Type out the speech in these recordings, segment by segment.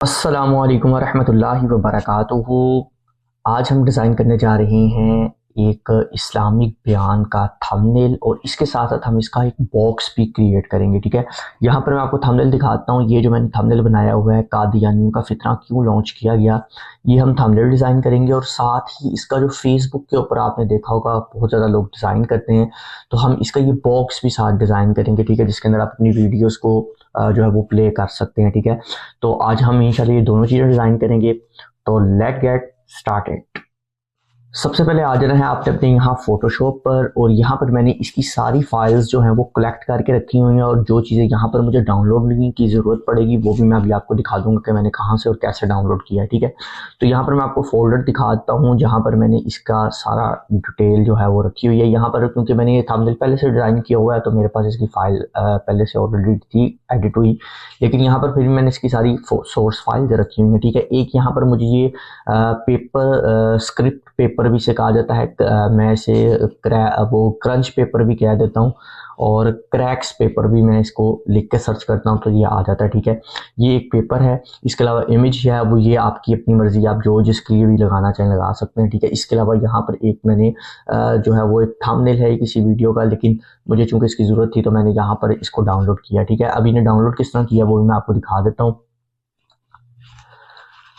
अस्सलामुअलैकुम वरहमतुल्लाहि वबरकातुहू। आज हम डिज़ाइन करने जा रहे हैं एक इस्लामिक बयान का थंबनेल और इसके साथ साथ हम इसका एक बॉक्स भी क्रिएट करेंगे। ठीक है, यहाँ पर मैं आपको थंबनेल दिखाता हूँ। ये जो मैंने थंबनेल बनाया हुआ है, कादियानियों का फितना क्यों लॉन्च किया गया, ये हम थंबनेल डिज़ाइन करेंगे। और साथ ही इसका जो फेसबुक के ऊपर आपने देखा होगा बहुत ज़्यादा लोग डिज़ाइन करते हैं, तो हम इसका ये बॉक्स भी साथ डिज़ाइन करेंगे। ठीक है, जिसके अंदर आप अपनी वीडियोज़ को जो है वो प्ले कर सकते हैं। ठीक है, तो आज हम इंशाल्लाह ये दोनों चीज़ें डिज़ाइन करेंगे। तो लेट गेट स्टार्टेड। सबसे पहले आ जाना है आपने अपने यहाँ फोटोशॉप पर, और यहाँ पर मैंने इसकी सारी फाइल्स जो हैं वो कलेक्ट करके रखी हुई हैं, और जो चीज़ें यहाँ पर मुझे डाउनलोड की ज़रूरत पड़ेगी वो भी मैं अभी आपको दिखा दूंगा कि मैंने कहाँ से और कैसे डाउनलोड किया है। ठीक है, तो यहाँ पर मैं आपको फोल्डर दिखाता हूँ जहाँ पर मैंने इसका सारा डिटेल जो है वो रखी हुई है। यहाँ पर क्योंकि मैंने ये थंबनेल पहले से डिज़ाइन किया हुआ है तो मेरे पास इसकी फ़ाइल पहले से ऑलरेडी थी, एडिट हुई, लेकिन यहाँ पर फिर भी मैंने इसकी सारी सोर्स फाइल रखी हुई है। ठीक है, एक यहाँ पर मुझे ये पेपर स्क्रिप्ट पेपर भी से कहा जाता है, मैं इसे वो क्रंच पेपर भी कह देता हूँ, और क्रैक्स पेपर भी मैं इसको लिख के सर्च करता हूँ तो ये आ जाता है। ठीक है, ये एक पेपर है। इसके अलावा इमेज है वो ये आपकी अपनी मर्जी, आप जो जिसके लिए भी लगाना चाहें लगा सकते हैं। ठीक है, इसके अलावा यहाँ पर एक मैंने जो है वो एक थंबनेल है किसी वीडियो का, लेकिन मुझे चूंकि इसकी ज़रूरत थी तो मैंने यहाँ पर इसको डाउनलोड किया। ठीक है, अभी ने डाउनलोड किस तरह किया वो भी मैं आपको दिखा देता हूँ।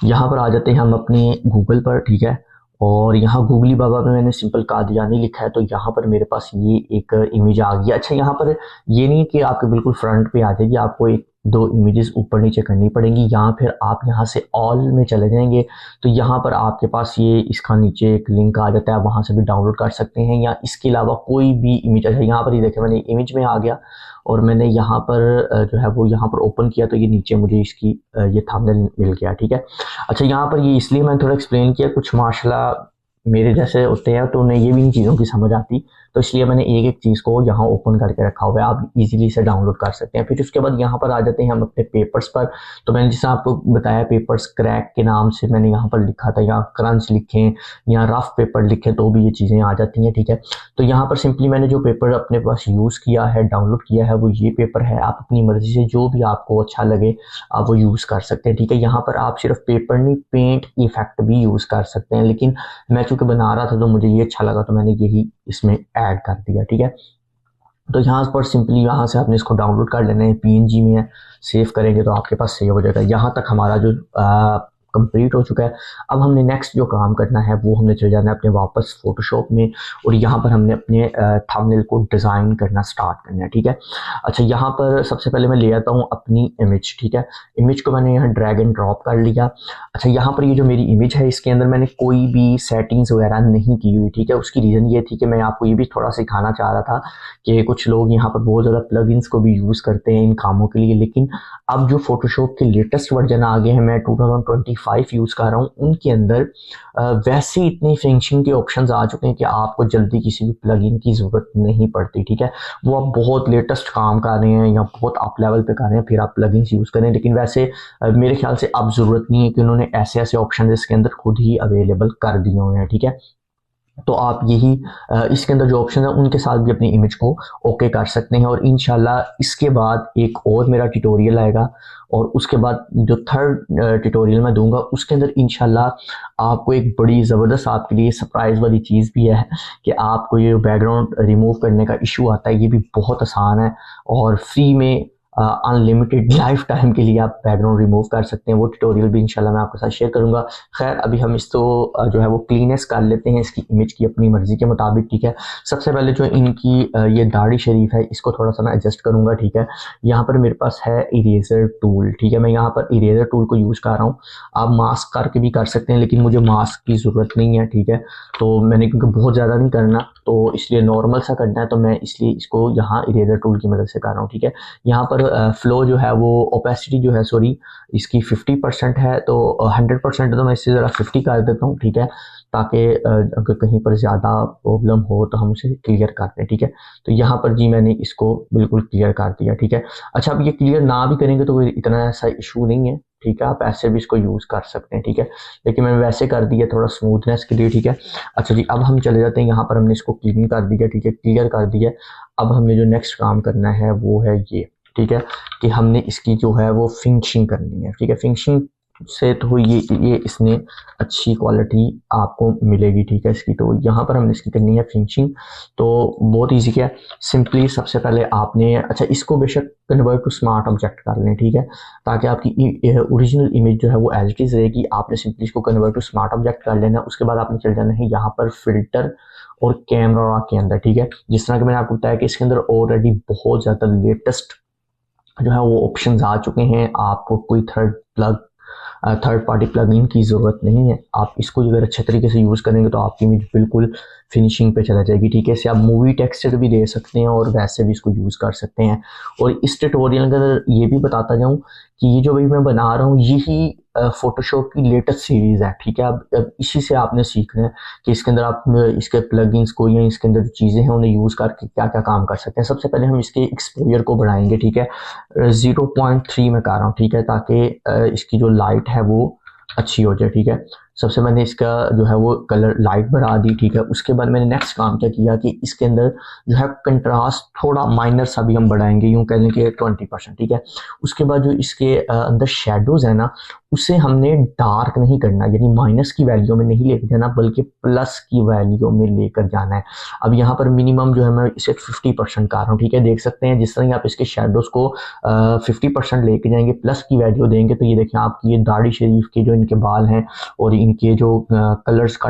यहाँ पर आ जाते हैं हम अपने गूगल पर। ठीक है, और यहाँ गूगली बाबा में मैंने सिंपल कादियानी लिखा है तो यहाँ पर मेरे पास ये एक इमेज आ गई। अच्छा, यहाँ पर ये नहीं कि आपके बिल्कुल फ्रंट पे आ जाएगी, आपको एक दो इमेजेस ऊपर नीचे करनी पड़ेंगी, या फिर आप यहाँ से ऑल में चले जाएंगे तो यहाँ पर आपके पास ये इसका नीचे एक लिंक आ जाता है, आप वहाँ से भी डाउनलोड कर सकते हैं, या इसके अलावा कोई भी इमेज। अच्छा, यहाँ पर ये देखें मैंने इमेज में आ गया और मैंने यहाँ पर जो है वो यहाँ पर ओपन किया तो ये नीचे मुझे इसकी ये थंबनेल मिल गया। ठीक है, अच्छा, यहाँ पर ये इसलिए मैंने थोड़ा एक्सप्लेन किया, कुछ माशाल्लाह मेरे जैसे होते हैं तो उन्हें ये भी इन चीज़ों की समझ आती, तो इसलिए मैंने एक एक चीज़ को यहाँ ओपन करके रखा हुआ है, आप इजीली इसे डाउनलोड कर सकते हैं। फिर उसके बाद यहाँ पर आ जाते हैं हम अपने पेपर्स पर। तो मैंने जैसे आपको बताया पेपर्स क्रैक के नाम से मैंने यहाँ पर लिखा था, यहाँ क्रंच लिखें या रफ पेपर लिखें तो भी ये चीज़ें आ जाती हैं। ठीक है, तो यहाँ पर सिंपली मैंने जो पेपर अपने पास यूज़ किया है, डाउनलोड किया है, वो ये पेपर है। आप अपनी मर्ज़ी से जो भी आपको अच्छा लगे आप वो यूज़ कर सकते हैं। ठीक है, यहाँ पर आप सिर्फ पेपर नहीं, पेंट इफेक्ट भी यूज़ कर सकते हैं, लेकिन मैं चूंकि बना रहा था तो मुझे ये अच्छा लगा तो मैंने यही इसमें ऐड कर दिया। ठीक है, तो यहाँ पर सिंपली यहाँ से आपने इसको डाउनलोड कर लेना है, पीएनजी में है, सेव करेंगे तो आपके पास सेव हो जाएगा। यहाँ तक हमारा जो कंप्लीट हो चुका है। अब हमने नेक्स्ट जो काम करना है वो हमने चले जाना है अपने वापस फोटोशॉप में, और यहाँ पर हमने अपने थंबनेल को डिज़ाइन करना स्टार्ट करना है। ठीक है, अच्छा, यहाँ पर सबसे पहले मैं ले आता हूँ अपनी इमेज। ठीक है, इमेज को मैंने यहाँ ड्रैग एंड ड्रॉप कर लिया। अच्छा, यहाँ पर ये जो मेरी इमेज है इसके अंदर मैंने कोई भी सेटिंग्स वगैरह नहीं की हुई। ठीक है, उसकी रीज़न ये थी कि मैं आपको ये भी थोड़ा सिखाना चाह रहा था कि कुछ लोग यहाँ पर बहुत ज़्यादा प्लगइन्स को भी यूज़ करते हैं इन कामों के लिए, लेकिन अब जो फोटोशॉप के लेटेस्ट वर्जन आ गए हैं, मैं 2025 यूज़ कर रहा हूँ, उनके अंदर वैसे इतनी फिनिशिंग के ऑप्शंस आ चुके हैं कि आपको जल्दी किसी भी प्लगइन की ज़रूरत नहीं पड़ती। ठीक है, वो आप बहुत लेटेस्ट काम कर रहे हैं या बहुत अप लेवल पे कर रहे हैं फिर आप प्लगइन्स यूज़ करें, लेकिन वैसे मेरे ख्याल से अब ज़रूरत नहीं है कि उन्होंने ऐसे ऐसे ऑप्शन इसके अंदर खुद ही अवेलेबल कर दिए हुए हैं। ठीक है, तो आप यही इसके अंदर जो ऑप्शन है उनके साथ भी अपनी इमेज को ओके कर सकते हैं, और इंशाल्लाह इसके बाद एक और मेरा ट्यूटोरियल आएगा, और उसके बाद जो थर्ड ट्यूटोरियल मैं दूंगा उसके अंदर इंशाल्लाह आपको एक बड़ी ज़बरदस्त आपके लिए सरप्राइज़ वाली चीज़ भी है कि आपको ये बैकग्राउंड रिमूव करने का इशू आता है, ये भी बहुत आसान है और फ्री में अनलिमिटेड लाइफ टाइम के लिए आप बैकग्राउंड रिमूव कर सकते हैं। वो ट्यूटोरियल भी इंशाल्लाह मैं आपके साथ शेयर करूंगा। खैर, अभी हम इसको जो है वो क्लीनेस कर लेते हैं इसकी इमेज की अपनी मर्जी के मुताबिक। ठीक है, सबसे पहले जो इनकी ये दाढ़ी शरीफ है इसको थोड़ा सा मैं एडजस्ट करूंगा। ठीक है, यहाँ पर मेरे पास है इरेजर टूल। ठीक है, मैं यहाँ पर इरेजर टूल को यूज़ कर रहा हूँ, आप मास्क करके भी कर सकते हैं लेकिन मुझे मास्क की ज़रूरत नहीं है। ठीक है, तो मैंने क्योंकि बहुत ज़्यादा नहीं करना तो इसलिए नॉर्मल सा करना है, तो मैं इसलिए इसको यहाँ इरेजर टूल की मदद से कर रहा हूँ। ठीक है, यहाँ पर फ्लो जो है वो ओपेसिटी जो है सॉरी इसकी 50% है, तो 100% तो मैं इससे ज़रा 50 कर देता हूँ। ठीक है, ताकि अगर कहीं पर ज़्यादा प्रॉब्लम हो तो हम उसे क्लियर कर दें। ठीक है, तो यहाँ पर जी मैंने इसको बिल्कुल क्लियर कर दिया। ठीक है, अच्छा, अब ये क्लियर ना भी करेंगे तो कोई इतना ऐसा इशू नहीं है। ठीक है, आप ऐसे भी इसको यूज़ कर सकते हैं। ठीक है, लेकिन मैंने वैसे कर दिया थोड़ा स्मूथनेस के लिए। ठीक है, अच्छा जी, अब हम चले जाते हैं, यहाँ पर हमने इसको क्लीन कर दिया। ठीक है, क्लियर कर दिया। अब हमने जो नेक्स्ट काम करना है वो है ये। ठीक है, कि हमने इसकी जो है वो फिनिशिंग करनी है। ठीक है, फिनिशिंग से तो ये इसने अच्छी क्वालिटी आपको मिलेगी, ठीक है इसकी। तो यहाँ पर हमने इसकी करनी है फिनिशिंग, तो बहुत इजी है। सिंपली सबसे पहले आपने, अच्छा इसको बेशक कन्वर्ट टू स्मार्ट ऑब्जेक्ट कर लें, ठीक है, ताकि आपकी ओरिजिनल इमेज जो है वो एज इट इज रहेगी। आपने सिंपली इसको कन्वर्ट टू स्मार्ट ऑब्जेक्ट कर लेना। उसके बाद आपने चल जाना है यहाँ पर फिल्टर और कैमरा के अंदर, ठीक है। जिस तरह कि मैंने आपको बताया कि इसके अंदर ऑलरेडी बहुत ज़्यादा लेटेस्ट जो है वो ऑप्शंस आ चुके हैं। आपको कोई थर्ड पार्टी प्लगइन की ज़रूरत नहीं है। आप इसको अगर अच्छे तरीके से यूज़ करेंगे तो आपकी इमेज बिल्कुल फिनिशिंग पे चला जाएगी, ठीक है। इसे आप मूवी टेक्सचर भी दे सकते हैं और वैसे भी इसको यूज़ कर सकते हैं। और इस ट्यूटोरियल के अंदर ये भी बताता जाऊँ कि ये जो भी मैं बना रहा हूँ यही फोटोशॉप की लेटेस्ट सीरीज़ है, ठीक है। अब इसी से आपने सीखना है कि इसके अंदर आप इसके प्लगइन्स को या इसके अंदर जो चीज़ें हैं उन्हें यूज़ करके क्या क्या काम कर सकते हैं। सबसे पहले हम इसके एक्सपोजर को बढ़ाएंगे, ठीक है। 0.3 में कर रहा हूँ, ठीक है, ताकि इसकी जो लाइट है वो अच्छी हो जाए, ठीक है। सबसे मैंने इसका जो है वो कलर लाइट बढ़ा दी, ठीक है। उसके बाद मैंने नेक्स्ट काम क्या किया कि इसके अंदर जो है कंट्रास्ट थोड़ा माइनर सा भी हम बढ़ाएंगे, यूँ कह लें कि 20%, ठीक है। उसके बाद जो इसके अंदर शेडोज़ है ना, उसे हमने डार्क नहीं करना, यानी माइनस की वैल्यू में नहीं लेकर जाना बल्कि प्लस की वैल्यू में लेकर जाना है। अब यहाँ पर मिनिमम जो है मैं इसे 50% कर रहा हूँ, ठीक है। देख सकते हैं जिस तरह आप इसके शेडोज़ को 50% लेके जाएंगे, प्लस की वैल्यू देंगे, तो ये देखें आपकी ये दाढ़ी शरीफ के जो इनके बाल हैं और इनके जो कलर्स का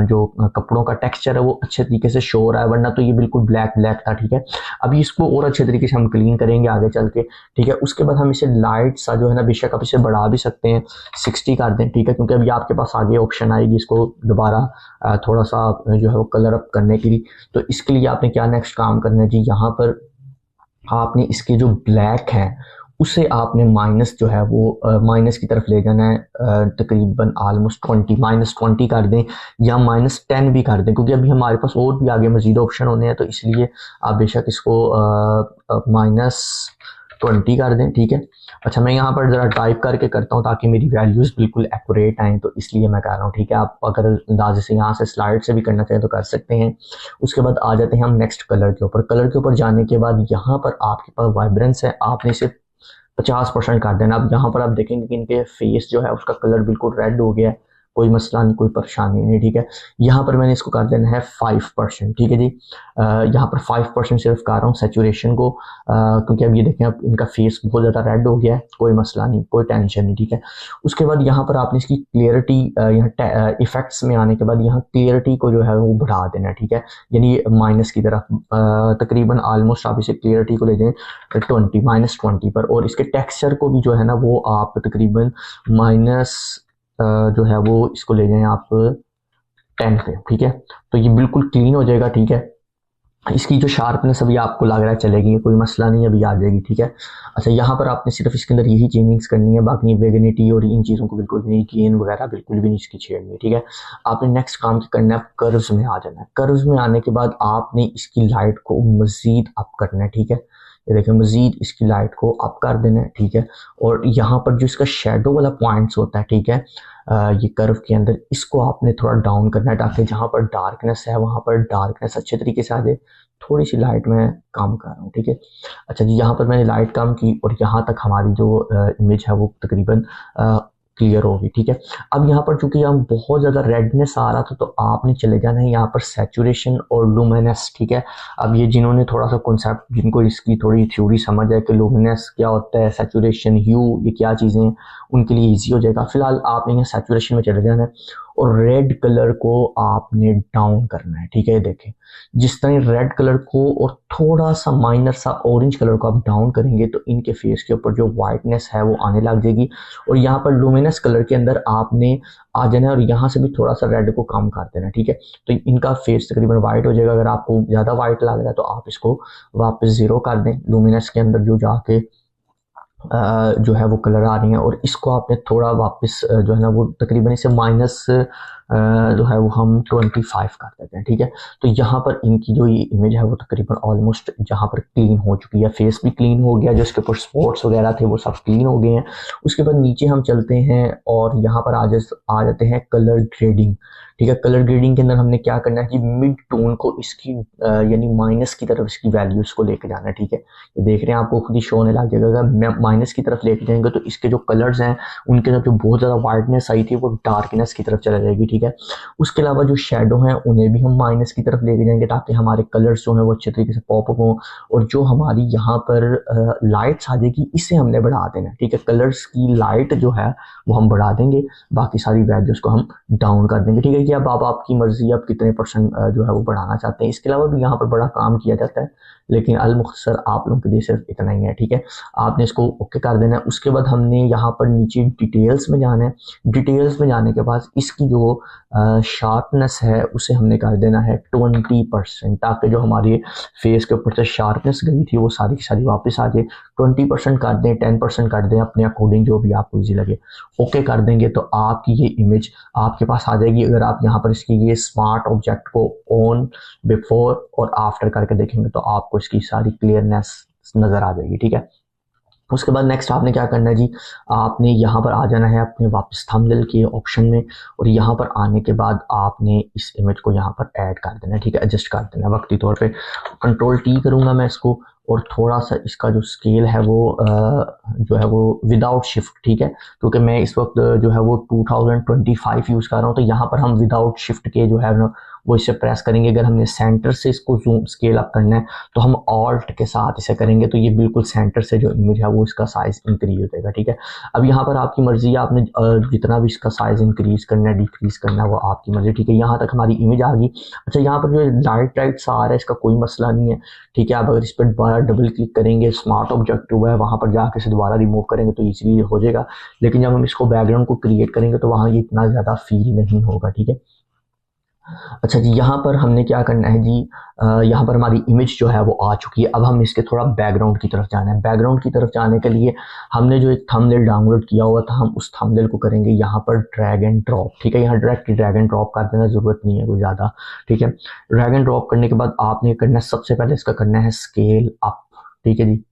जो कपड़ों का टेक्सचर है वो अच्छे तरीके से शो हो रहा है, वरना तो ये बिल्कुल ब्लैक ब्लैक था, ठीक है। अभी इसको और अच्छे तरीके से हम क्लीन करेंगे आगे चल के, ठीक है। उसके बाद हम इसे लाइट सा जो है ना, बेशक आप इसे बढ़ा भी सकते हैं, 60 कर दें, ठीक है, क्योंकि अभी आपके पास आगे ऑप्शन आएगी इसको दोबारा थोड़ा सा जो है वो कलर अप करने के लिए। तो इसके लिए आपने क्या नेक्स्ट काम करना है जी, यहाँ पर आपने इसके जो ब्लैक है उसे आपने माइनस जो है वो माइनस की तरफ ले जाना है, तकरीबन ऑलमोस्ट 20, -20 कर दें या -10 भी कर दें, क्योंकि अभी हमारे पास और भी आगे मजीद ऑप्शन होने हैं। तो इसलिए आप बेशक इसको -20 कर दें, ठीक है। अच्छा मैं यहाँ पर ज़रा टाइप करके करता हूँ ताकि मेरी वैल्यूज़ बिल्कुल एक्यूरेट आएँ, तो इसलिए मैं कर रहा हूँ, ठीक है। आप अगर अंदाजे से यहाँ से स्लाइड से भी करना चाहें तो कर सकते हैं। उसके बाद आ जाते हैं हम नेक्स्ट कलर के ऊपर। कलर के ऊपर जाने के बाद यहाँ पर आपके पास वाइब्रेंस है, आपने इसे 50% कर देना। अब यहाँ पर आप देखेंगे कि इनके फेस जो है उसका कलर बिल्कुल रेड हो गया है, कोई मसला नहीं, कोई परेशानी नहीं, ठीक है। यहाँ पर मैंने इसको कर देना है 5%, ठीक है जी। यहाँ पर 5% सिर्फ कर रहा हूँ सेचुरेशन को, क्योंकि अब ये देखें अब इनका फेस बहुत ज़्यादा रेड हो गया है, कोई मसला नहीं, कोई टेंशन नहीं, ठीक है। उसके बाद यहाँ पर आपने इसकी क्लियरिटी, यहाँ इफेक्ट्स में आने के बाद यहाँ क्लियरिटी को जो है वो बढ़ा देना है, ठीक है, यानी माइनस की तरफ तकरीबन ऑलमोस्ट आप इसे क्लियरिटी को ले जाएं -20 पर, और इसके टेक्सचर को भी जो है ना वो आप तकरीबन माइनस जो है वो इसको ले जाएं आप 10 पे, ठीक है। तो ये बिल्कुल क्लीन हो जाएगा, ठीक है। इसकी जो शार्पनेस अभी आपको लग रहा है चलेगी, कोई मसला नहीं, अभी आ जाएगी, ठीक है। अच्छा यहाँ पर आपने सिर्फ इसके अंदर यही चेंजिंग्स करनी है, बाकी वेगनिटी और इन चीज़ों को बिल्कुल भी नहीं, गेन वगैरह बिल्कुल भी नहीं इसकी छेड़नी है, ठीक है। आपने नेक्स्ट काम करना है, कर्व्स में आ जाना है। कर्व्स में आने के बाद आपने इसकी लाइट को मज़ीद अप करना है, ठीक है। ये देखिए मज़ीद इसकी लाइट को अप कर देना है, ठीक है। और यहाँ पर जो इसका शेडो वाला पॉइंट्स होता है, ठीक है, ये कर्व के अंदर इसको आपने थोड़ा डाउन करना है ताकि जहाँ पर डार्कनेस है वहाँ पर डार्कनेस अच्छे तरीके से आ जाए। थोड़ी सी लाइट में काम कर रहा हूँ, ठीक है। अच्छा जी यहाँ पर मैंने लाइट कम की और यहाँ तक हमारी जो इमेज है वो तकरीबन क्लियर होगी, ठीक है। अब यहाँ पर चूंकि हम बहुत ज़्यादा रेडनेस आ रहा था तो आपने चले जाना है यहाँ पर सैचुरेशन और लुमिनस, ठीक है। अब ये जिन्होंने थोड़ा सा कॉन्सेप्ट, जिनको इसकी थोड़ी थ्योरी समझ है कि लुमिनस क्या होता है, सैचुरेशन, ह्यू, ये क्या चीज़ें हैं, उनके लिए ईजी हो जाएगा। फिलहाल आपने यहाँ सैचुरेशन में चले जाना है और रेड कलर को आपने डाउन करना है, ठीक है। देखें जिस तरह रेड कलर को और थोड़ा सा माइनर सा ऑरेंज कलर को आप डाउन करेंगे तो इनके फेस के ऊपर जो वाइटनेस है वो आने लग जाएगी। और यहाँ पर लुमिनस कलर के अंदर आपने आ जाना है और यहाँ से भी थोड़ा सा रेड को कम कर देना, ठीक है। तो इनका फेस तकरीबन वाइट हो जाएगा। अगर आपको ज़्यादा वाइट लग रहा है तो आप इसको वापस 0 कर दें, लुमिनस के अंदर जो जाके जो है वो कलर आ रही हैं, और इसको आपने थोड़ा वापस जो है ना वो तकरीबन इसे माइनस जो है वो हम 25 कर देते हैं, ठीक है। तो यहाँ पर इनकी जो ये इमेज है वो तकरीबन ऑलमोस्ट जहाँ पर क्लीन हो चुकी है, फेस भी क्लीन हो गया, जो इसके ऊपर स्पॉट्स वगैरह थे वो सब क्लीन हो गए हैं। उसके बाद नीचे हम चलते हैं और यहाँ पर आ जाते हैं कलर ग्रेडिंग, ठीक है। कलर ग्रेडिंग के अंदर हमने क्या करना है कि मिड टोन को इसकी यानी माइनस की तरफ इसकी वैल्यूज को लेके जाना है, ठीक है। ये देख रहे हैं आपको खुद ही शो होने लग जाएगा। अगर माइनस की तरफ लेके जाएंगे तो इसके जो कलर्स हैं उनके अंदर जो बहुत ज़्यादा वाइटनेस आई थी वो डार्कनेस की तरफ चला जाएगी, ठीक है। उसके अलावा जो शेडो हैं उन्हें भी हम माइनस की तरफ लेके जाएंगे ताकि हमारे कलर्स जो हैं वो अच्छे तरीके से पॉप अप हों। और जो हमारी यहाँ पर लाइट्स आ जाएगी इसे हमने बढ़ा देना है, ठीक है। कलर्स की लाइट जो है वो हम बढ़ा देंगे, बाकी सारी वैल्यूज को हम डाउन कर देंगे, ठीक है। कि अब आप आपकी मर्जी आप कितने परसेंट जो है वो बढ़ाना चाहते हैं। इसके अलावा भी यहाँ पर बड़ा काम किया जाता है, लेकिन अलमुख्तसर आप लोगों के लिए सिर्फ इतना ही है, ठीक है। आपने इसको ओके कर देना है। उसके बाद हमने यहाँ पर नीचे डिटेल्स में जाना है। डिटेल्स में जाने के बाद इसकी जो शार्पनेस है उसे हमने कर देना है 20%, ताकि जो हमारी फेस के ऊपर से शार्पनेस गई थी वो सारी की सारी वापस आ जाए। 20% कर दें, 10% कर दें, अपने अकॉर्डिंग जो भी आपको इजी लगे। ओके कर देंगे तो आपकी ये इमेज आपके पास आ जाएगी। अगर आप यहाँ पर इसकी ये स्मार्ट ऑब्जेक्ट को ऑन, बिफोर और आफ्टर करके देखेंगे तो आपको इसकी सारी क्लियरनेस नज़र आ जाएगी, ठीक है। उसके बाद नेक्स्ट आपने क्या करना है जी, आपने यहाँ पर आ जाना है अपने वापस थंबनेल के ऑप्शन में, और यहाँ पर आने के बाद आपने इस इमेज को यहाँ पर ऐड कर देना है, ठीक है। एडजस्ट कर देना है वक्ती तौर पे। कंट्रोल टी करूँगा मैं इसको, और थोड़ा सा इसका जो स्केल है वो जो है वो विदाउट शिफ्ट, ठीक है। क्योंकि मैं इस वक्त जो है वो 2025 यूज़ कर रहा हूँ, तो यहाँ पर हम विदाउट शिफ्ट के जो है ना वो इसे प्रेस करेंगे। अगर हमने सेंटर से इसको जूम स्केल अप करना है तो हम ऑल्ट के साथ इसे करेंगे, तो ये बिल्कुल सेंटर से जो इमेज है वो इसका साइज इंक्रीज हो जाएगा, ठीक है। अब यहाँ पर आपकी मर्जी है, आपने जितना भी इसका साइज इंक्रीज करना है डिक्रीज करना है वो आपकी मर्जी, ठीक है। यहाँ तक हमारी इमेज आ गई। अच्छा, यहाँ पर जो लाइट सा आ रहा है इसका कोई मसला नहीं है, ठीक है। आप अगर इस पर दोबारा डबल क्लिक करेंगे, स्मार्ट ऑब्जेक्ट हुआ है वहाँ पर जाकर इसे दोबारा रिमूव करेंगे तो ईजिली हो जाएगा। लेकिन जब हम इसको बैकग्राउंड को क्रिएट करेंगे तो वहाँ ये इतना ज़्यादा फील नहीं होगा, ठीक है। अच्छा जी, यहाँ पर हमने क्या करना है जी, यहाँ पर हमारी इमेज जो है वो आ चुकी है। अब हम इसके थोड़ा बैकग्राउंड की तरफ जाना है। बैकग्राउंड की तरफ जाने के लिए हमने जो एक थंबनेल डाउनलोड किया हुआ था, हम उस थंबनेल को करेंगे यहाँ पर ड्रैग एंड ड्रॉप, ठीक है। यहाँ डायरेक्ट ड्रैग एंड ड्रॉप कर देना, ज़रूरत नहीं है कोई ज़्यादा, ठीक है। ड्रैग एंड ड्रॉप करने के बाद आपने करना है, सबसे पहले इसका करना है स्केल अप, ठीक है जी।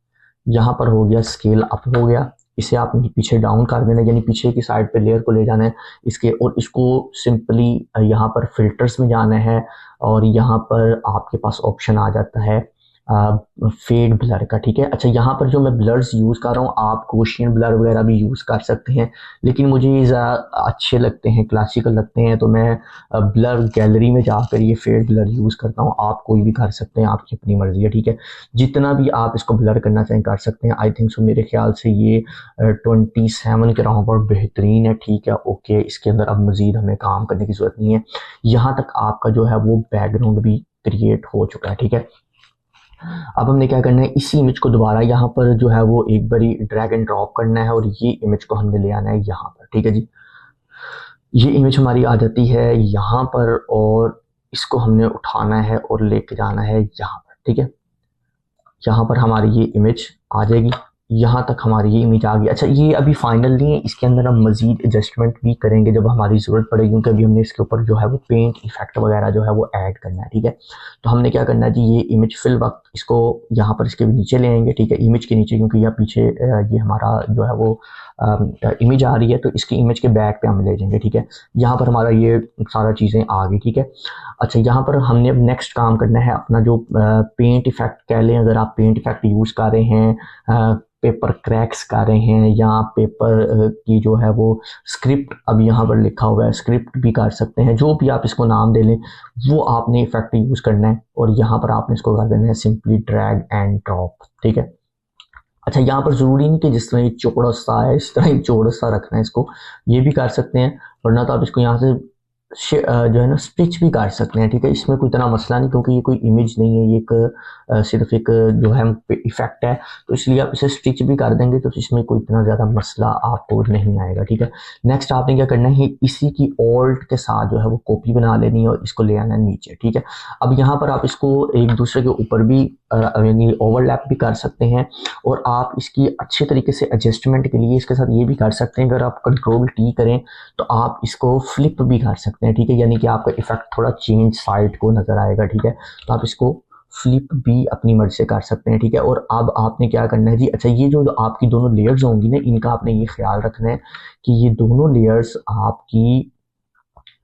यहाँ पर हो गया स्केल अप हो गया। इसे आप पीछे डाउन कर देना, यानी पीछे की साइड पे लेयर को ले जाना है इसके, और इसको सिंपली यहाँ पर फिल्टर्स में जाना है, और यहाँ पर आपके पास ऑप्शन आ जाता है फेड ब्लर का, ठीक है। अच्छा, यहाँ पर जो मैं ब्लर्स यूज़ कर रहा हूँ, आप गॉसियन ब्लर वगैरह भी यूज़ कर सकते हैं, लेकिन मुझे ये अच्छे लगते हैं, क्लासिकल लगते हैं, तो मैं ब्लर गैलरी में जाकर ये फेड ब्लर यूज़ करता हूँ। आप कोई भी कर सकते हैं, आपकी अपनी मर्जी है, ठीक है। जितना भी आप इसको ब्लर करना चाहें कर सकते हैं। आई थिंक सो मेरे ख्याल से ये 27 के राउंड पर बेहतरीन है, ठीक है। ओके, इसके अंदर अब मज़ीद हमें काम करने की ज़रूरत नहीं है। यहाँ तक आपका जो है वो बैकग्राउंड भी क्रिएट हो चुका है, ठीक है। अब हमने क्या करना है, इसी इमेज को दोबारा यहाँ पर जो है वो एक बारी ड्रैग एंड ड्रॉप करना है, और ये इमेज को हमने ले आना है यहाँ पर, ठीक है जी। ये इमेज हमारी आ जाती है यहाँ पर, और इसको हमने उठाना है और लेके जाना है यहाँ पर, ठीक है। यहाँ पर हमारी ये इमेज आ जाएगी, यहाँ तक हमारी ये इमेज आ गई। अच्छा, ये अभी फाइनल नहीं है, इसके अंदर हम मज़ीद एडजस्टमेंट भी करेंगे जब हमारी ज़रूरत पड़ेगी, क्योंकि अभी हमने इसके ऊपर जो है वो पेंट इफेक्ट वगैरह जो है वो ऐड करना है, ठीक है। तो हमने क्या करना है जी, ये इमेज फिल वक्त इसको यहाँ पर इसके नीचे ले आएंगे, ठीक है। इमेज के नीचे, क्योंकि यहाँ पीछे ये हमारा जो है वो इमेज आ रही है, तो इसकी इमेज के बैक पे हम ले जाएंगे, ठीक है। यहाँ पर हमारा ये सारा चीज़ें आ गई, ठीक है। अच्छा, यहाँ पर हमने अब नेक्स्ट काम करना है अपना जो पेंट इफेक्ट कह लें, अगर आप पेंट इफेक्ट यूज़ कर रहे हैं, पेपर क्रैक्स कर रहे हैं, या पेपर की जो है वो स्क्रिप्ट अब यहाँ पर लिखा हुआ है, स्क्रिप्ट भी कर सकते हैं, जो भी आप इसको नाम दे लें वो आपने इफेक्ट यूज़ करना है, और यहाँ पर आपने इसको कर देना है सिंपली ड्रैग एंड ड्रॉप, ठीक है। अच्छा, यहाँ पर ज़रूरी नहीं कि जिस तरह ये चौड़ा सा है इस तरह ही चौड़ा सा रखना है इसको, ये भी कर सकते हैं, वरना तो आप इसको यहाँ से जो है ना स्टिच भी कर सकते हैं, ठीक है। इसमें कोई इतना मसला नहीं, क्योंकि ये कोई इमेज नहीं है, ये एक सिर्फ एक जो है इफेक्ट है, तो इसलिए आप इसे स्टिच भी कर देंगे तो इसमें कोई इतना ज़्यादा मसला आपको नहीं आएगा, ठीक है। नेक्स्ट आपने क्या करना है, इसी की ऑल्ट के साथ जो है वो कॉपी बना लेनी है और इसको ले आना है नीचे, ठीक है। अब यहाँ पर आप इसको एक दूसरे के ऊपर भी यानी ओवरलैप भी कर सकते हैं, और आप इसकी अच्छे तरीके से एडजस्टमेंट के लिए इसके साथ ये भी कर सकते हैं, अगर आप कंट्रोल टी करें तो आप इसको फ्लिप भी कर सकते हैं, ठीक है। यानी कि आपका इफेक्ट थोड़ा चेंज साइड को नजर आएगा, ठीक है। तो आप इसको फ्लिप भी अपनी मर्जी से कर सकते हैं, ठीक है। और अब आपने क्या करना है जी, अच्छा, ये जो आपकी दोनों लेयर्स होंगी ना, इनका आपने ये ख्याल रखना है कि ये दोनों लेयर्स आपकी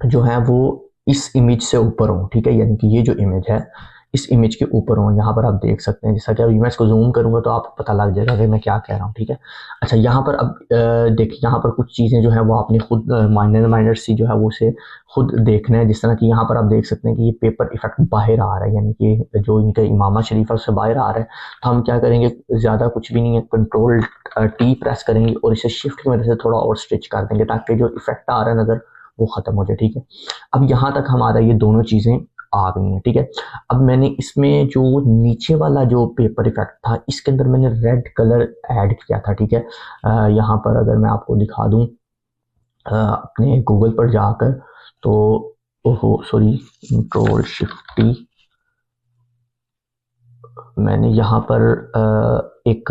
जो है वो इस इमेज से ऊपर हो, ठीक है, यानी कि ये जो इमेज है इस इमेज के ऊपर हो। यहाँ पर आप देख सकते हैं, जैसा कि अभी मैं इसको जूम करूंगा तो आपको पता लग जाएगा कि मैं क्या कह रहा हूँ, ठीक है। अच्छा, यहाँ पर अब देखिए, यहाँ पर कुछ चीज़ें जो है वो आपने खुद माइनर माइनर सी जो है वो उसे खुद देखना है। जिस तरह कि यहाँ पर आप देख सकते हैं कि ये पेपर इफेक्ट बाहर आ रहा है, यानी कि जो इनका इमामा शरीफ है उससे बाहर आ रहा है। तो हम क्या करेंगे, ज़्यादा कुछ भी नहीं है, कंट्रोल टी प्रेस करेंगे और इसे शिफ्ट की मदद से थोड़ा और स्ट्रेच कर देंगे ताकि जो इफेक्ट आ रहा है नज़र वो ख़त्म हो जाए, ठीक है। अब यहाँ तक हमारा ये दोनों चीज़ें आ गई हैं, ठीक है। अब मैंने इसमें जो नीचे वाला जो पेपर इफेक्ट था इसके अंदर मैंने रेड कलर ऐड किया था, ठीक है। यहाँ पर अगर मैं आपको दिखा दूं अपने गूगल पर जाकर, तो ओहो सॉरी, कंट्रोल शिफ्ट टी, मैंने यहाँ पर एक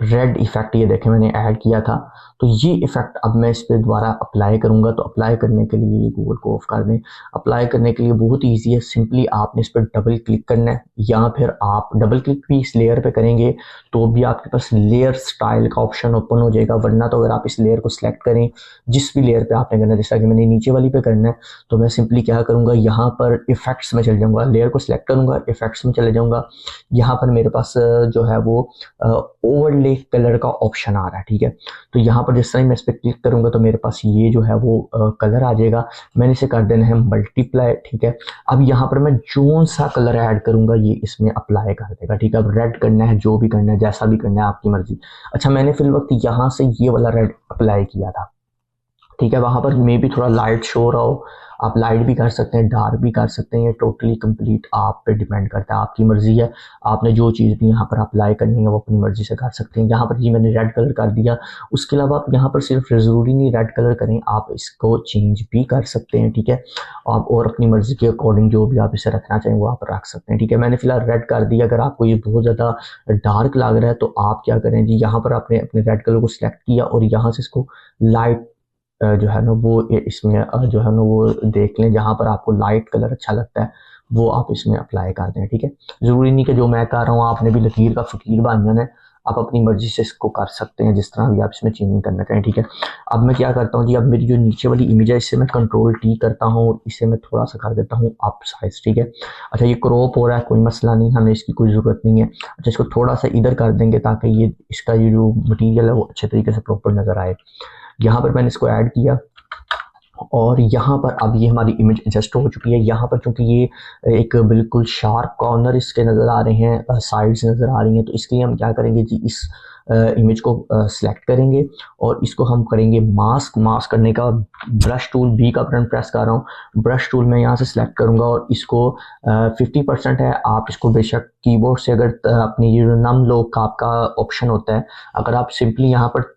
रेड इफेक्ट ये देखें मैंने ऐड किया था। तो ये इफेक्ट अब मैं इस पर दोबारा अप्लाई करूँगा। तो अप्लाई करने के लिए ये गूगल को ऑफ कर दें। अप्लाई करने के लिए बहुत ईजी है, सिंपली आपने इस पर डबल क्लिक करना है, या फिर आप डबल क्लिक भी इस लेयर पे करेंगे तो भी आपके पास लेयर स्टाइल का ऑप्शन ओपन हो जाएगा। वरना तो अगर आप इस लेयर को सिलेक्ट करें, जिस भी लेयर पे आपने करना है, जैसा कि मैंने नीचे वाली पे करना है, तो मैं सिंपली क्या करूँगा, यहाँ पर इफेक्ट्स में चले जाऊँगा, लेयर को सिलेक्ट करूँगा, इफेक्ट्स में चले जाऊँगा। यहाँ पर मेरे पास जो है वो ओवरले कलर का ऑप्शन आ रहा है, ठीक है। तो यहाँ पर जिस तरह मैं इस पर क्लिक करूंगा तो मेरे पास ये जो है वो कलर आ जाएगा। मैंने इसे कर देना है मल्टीप्लाई, ठीक है। अब यहाँ पर मैं जो सा कलर ऐड करूंगा ये इसमें अप्लाई कर देगा, ठीक है। अब रेड करना है, जो भी करना है, जैसा भी करना है, आपकी मर्जी। अच्छा, मैंने फिल वक्त यहाँ से ये वाला रेड अप्लाई किया था, ठीक है। वहां पर मे भी थोड़ा लाइट शो रहा हो, आप लाइट भी कर सकते हैं, डार्क भी कर सकते हैं, ये टोटली कंप्लीट आप पे डिपेंड करता है, आपकी मर्जी है। आपने जो चीज़ भी यहाँ पर अप्लाई करनी है वो अपनी मर्जी से कर सकते हैं। यहाँ पर जी मैंने रेड कलर कर दिया। उसके अलावा आप यहाँ पर सिर्फ ज़रूरी नहीं रेड कलर करें, आप इसको चेंज भी कर सकते हैं, ठीक है। आप और अपनी मर्जी के अकॉर्डिंग जो भी आप इसे रखना चाहें वो आप रख सकते हैं, ठीक है। मैंने फिलहाल रेड कर दिया। अगर आपको ये बहुत ज़्यादा डार्क लग रहा है तो आप क्या करें जी, यहाँ पर आपने अपने रेड कलर को सिलेक्ट किया और यहाँ से इसको लाइट जो है ना वो इसमें जो है ना वो देख लें, जहाँ पर आपको लाइट कलर अच्छा लगता है वो आप इसमें अप्लाई कर दें, ठीक है। ज़रूरी नहीं कि जो मैं कर रहा हूँ आपने भी लकीर का फ़कीर बन जाना है, आप अपनी मर्जी से इसको कर सकते हैं जिस तरह भी आप इसमें चेंजिंग करना चाहें, ठीक है। अब मैं क्या करता हूँ जी, अब मेरी जो नीचे वाली इमेज है इससे मैं कंट्रोल टी करता हूँ और इसे मैं थोड़ा सा कर देता हूँ अप साइज, ठीक है। अच्छा, ये क्रॉप हो रहा है, कोई मसला नहीं, हमें इसकी कोई ज़रूरत नहीं है। अच्छा, इसको थोड़ा सा इधर कर देंगे ताकि ये इसका ये जो मटीरियल है वो अच्छे तरीके से प्रॉपर नज़र आए। यहाँ पर मैंने इसको ऐड किया और यहाँ पर अब ये हमारी इमेज एडजस्ट हो चुकी है। यहाँ पर चूंकि ये एक बिल्कुल शार्प कॉर्नर इसके नज़र आ रहे हैं, साइड्स नज़र आ रही हैं, तो इसके लिए हम क्या करेंगे जी, इस इमेज को सिलेक्ट करेंगे और इसको हम करेंगे मास्क करने का ब्रश टूल, बी का बटन प्रेस कर रहा हूँ, ब्रश टूल मैं यहाँ से सिलेक्ट करूँगा और इसको 50% है। आप इसको बेशक कीबोर्ड से अगर अपनी ये नम लोग का आपका ऑप्शन होता है, अगर आप सिंपली यहाँ पर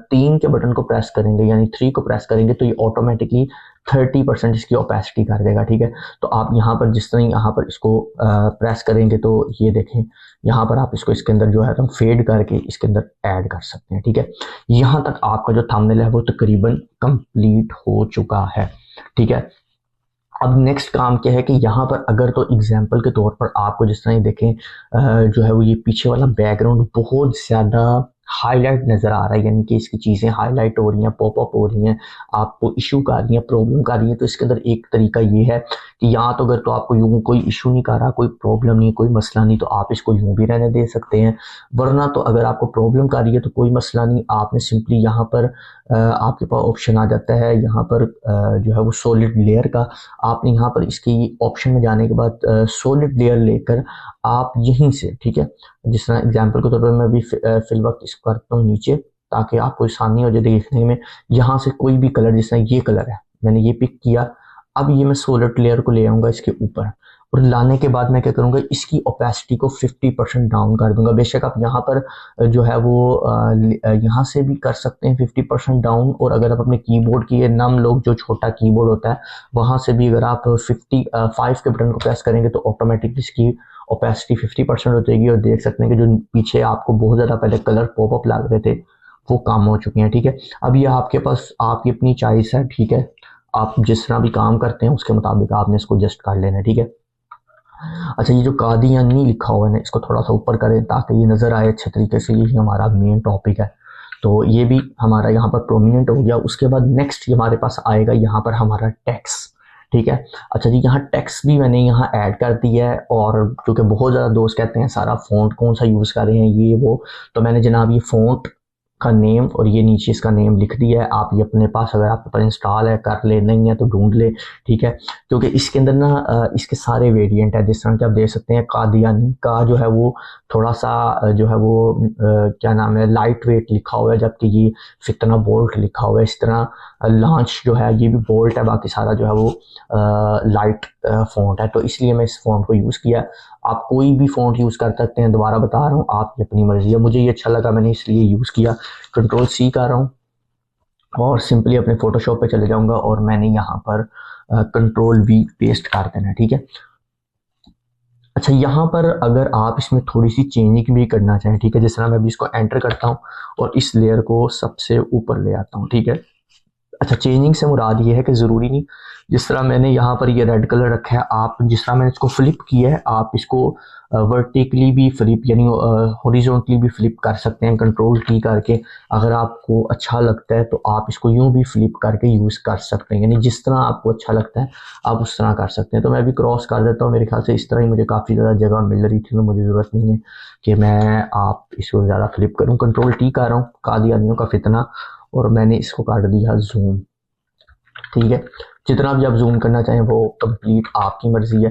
3 के बटन को प्रेस करेंगे यानी 3 को प्रेस करेंगे तो ये ऑटोमेटिकली 30% इसकी ओपेसिटी कर देगा, ठीक है। तो आप यहाँ पर जिस तरह यहाँ पर इसको प्रेस करेंगे तो ये देखें, यहाँ पर आप इसको इसके अंदर जो है फेड करके इसके अंदर ऐड कर सकते हैं, ठीक है। यहाँ तक आपका जो थंबनेल है वो तकरीबन कंप्लीट हो चुका है, ठीक है। अब नेक्स्ट काम क्या है कि यहाँ पर अगर तो एग्जाम्पल के तौर पर आपको जिस तरह देखें जो है वो ये पीछे वाला बैकग्राउंड बहुत ज़्यादा हाईलाइट नज़र आ रहा है, यानी कि इसकी चीज़ें हाईलाइट हो रही हैं, पॉपअप हो रही हैं, आपको इशू कर रही हैं, प्रॉब्लम कर रही है। तो इसके अंदर एक तरीका ये है कि यहाँ तो अगर तो आपको यूँ कोई इशू नहीं कर रहा, कोई प्रॉब्लम नहीं, कोई मसला नहीं, तो आप इसको यूँ भी रहने दे सकते हैं। वरना तो अगर आपको प्रॉब्लम कर रही है तो कोई मसला नहीं, आपने सिंपली यहाँ पर आपके पास ऑप्शन आ जाता है यहाँ पर जो है वो सॉलिड लेयर का। आपने यहाँ पर इसकी ऑप्शन में जाने के बाद सॉलिड लेयर लेकर आप यहीं से, ठीक है, जिस तरह एग्जाम्पल के तौर पर मैं अभी फिल वक्त इसको करता हूँ नीचे ताकि आपको आसानी हो जाए देखने में। यहाँ से कोई भी कलर, जिस तरह ये कलर है मैंने ये पिक किया, अब ये मैं सॉलिड लेयर को ले आऊँगा इसके ऊपर और लाने के बाद मैं क्या करूँगा, इसकी ओपेसिटी को 50% डाउन कर दूंगा। बेशक आप यहाँ पर जो है वो यहाँ से भी कर सकते हैं 50% डाउन, और अगर आप अपने कीबोर्ड की नम लोग जो छोटा कीबोर्ड होता है वहाँ से भी अगर आप 55 के बटन को प्रेस करेंगे तो ऑटोमेटिकली इसकी ओपेसिटी 50% हो जाएगी। और देख सकते हैं कि जो पीछे आपको बहुत ज़्यादा पहले कलर पॉपअप लग रहे थे वो काम हो चुके हैं, ठीक है। अब ये आपके पास आपकी अपनी चॉइस है, ठीक है, आप जिस तरह भी काम करते हैं उसके मुताबिक आपने इसको एडजस्ट कर लेना है, ठीक है। अच्छा, ये जो कादियानी लिखा हुआ है ना, इसको थोड़ा सा ऊपर करें ताकि ये नज़र आए अच्छे तरीके से। यही हमारा मेन टॉपिक है, तो ये भी हमारा यहाँ पर प्रोमिनेंट हो गया। उसके बाद नेक्स्ट हमारे पास आएगा यहाँ पर हमारा टैक्स, ठीक है। अच्छा जी, यहाँ टेक्स्ट भी मैंने यहाँ ऐड कर दिया है, और क्योंकि बहुत ज़्यादा दोस्त कहते हैं सारा फ़ॉन्ट कौन सा यूज़ कर रहे हैं ये वो, तो मैंने जनाब ये फ़ॉन्ट का नेम और ये नीचे इसका नेम लिख दिया है। आप ये अपने पास अगर आपके पास इंस्टॉल है कर ले, नहीं है तो ढूंढ ले, ठीक है। क्योंकि इसके अंदर ना इसके सारे वेरिएंट है, जिस तरह कि आप देख सकते हैं कादियानी का जो है वो थोड़ा सा जो है वो क्या नाम है, लाइट वेट लिखा हुआ है, जबकि ये फितना बोल्ट लिखा हुआ है। इस तरह लॉन्च जो है ये भी बोल्ट है, बाकी सारा जो है वो लाइट फ़ॉन्ट है, तो इसलिए मैं इस फ़ॉन्ट को यूज़ किया। आप कोई भी फ़ॉन्ट यूज़ कर सकते हैं, दोबारा बता रहा हूँ, आपकी अपनी मर्ज़ी है। मुझे ये अच्छा लगा, मैंने इसलिए यूज़ किया। कंट्रोल सी कर रहा हूँ और सिंपली अपने फ़ोटोशॉप पे चले जाऊँगा और मैंने यहाँ पर कंट्रोल वी पेस्ट कर देना है, ठीक है। अच्छा, यहाँ पर अगर आप इसमें थोड़ी सी चेंजिंग भी करना चाहें, ठीक है, जिस तरह मैं अभी इसको एंटर करता हूँ और इस लेयर को सबसे ऊपर ले आता हूँ, ठीक है। अच्छा, चेंजिंग से मुराद ये है कि ज़रूरी नहीं, जिस तरह मैंने यहाँ पर ये रेड कलर रखा है, आप जिस तरह मैंने इसको फ्लिप किया है, आप इसको वर्टिकली भी फ्लिप यानी हॉरिजॉन्टली भी फ्लिप कर सकते हैं कंट्रोल की करके। अगर आपको अच्छा लगता है तो आप इसको यूं भी फ्लिप करके यूज़ कर सकते हैं, यानी जिस तरह आपको अच्छा लगता है आप उस तरह कर सकते हैं। तो मैं भी क्रॉस कर देता हूँ, मेरे ख्याल से इस तरह ही मुझे काफ़ी ज़्यादा जगह मिल रही थी, तो मुझे ज़रूरत नहीं है कि मैं आप इसको ज़्यादा फ्लिप करूँ। कंट्रोल टी कर रहा हूँ, कादियानियों का फितना, और मैंने इसको कर दिया जूम, ठीक है। जितना भी आप जूम करना चाहें वो कंप्लीट आपकी मर्जी है,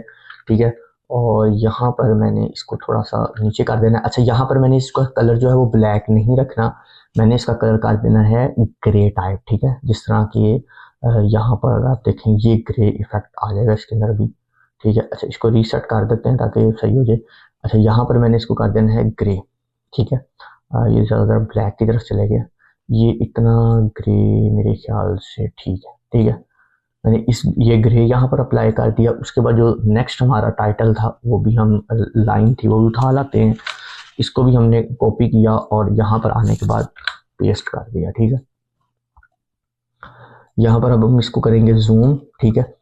ठीक है। और यहाँ पर मैंने इसको थोड़ा सा नीचे कर देना है। अच्छा, यहाँ पर मैंने इसका कलर जो है वो ब्लैक नहीं रखना, मैंने इसका कलर कर देना है ग्रे टाइप, ठीक है। जिस तरह के यहाँ पर आप देखें ये ग्रे इफेक्ट आ जाएगा इसके अंदर भी, ठीक है। अच्छा, इसको रीसेट कर देते हैं ताकि सही हो जाए। अच्छा, यहाँ पर मैंने इसको कर देना है ग्रे, ठीक है। ये ज़्यादा ब्लैक की तरफ चले गया, ये इतना ग्रे मेरे ख्याल से ठीक है, ठीक है। मैंने इस ये ग्रे यहाँ पर अप्लाई कर दिया। उसके बाद जो नेक्स्ट हमारा टाइटल था वो भी हम लाइन थी वो भी उठा लाते हैं, इसको भी हमने कॉपी किया और यहाँ पर आने के बाद पेस्ट कर दिया, ठीक है। यहाँ पर अब हम इसको करेंगे जूम, ठीक है।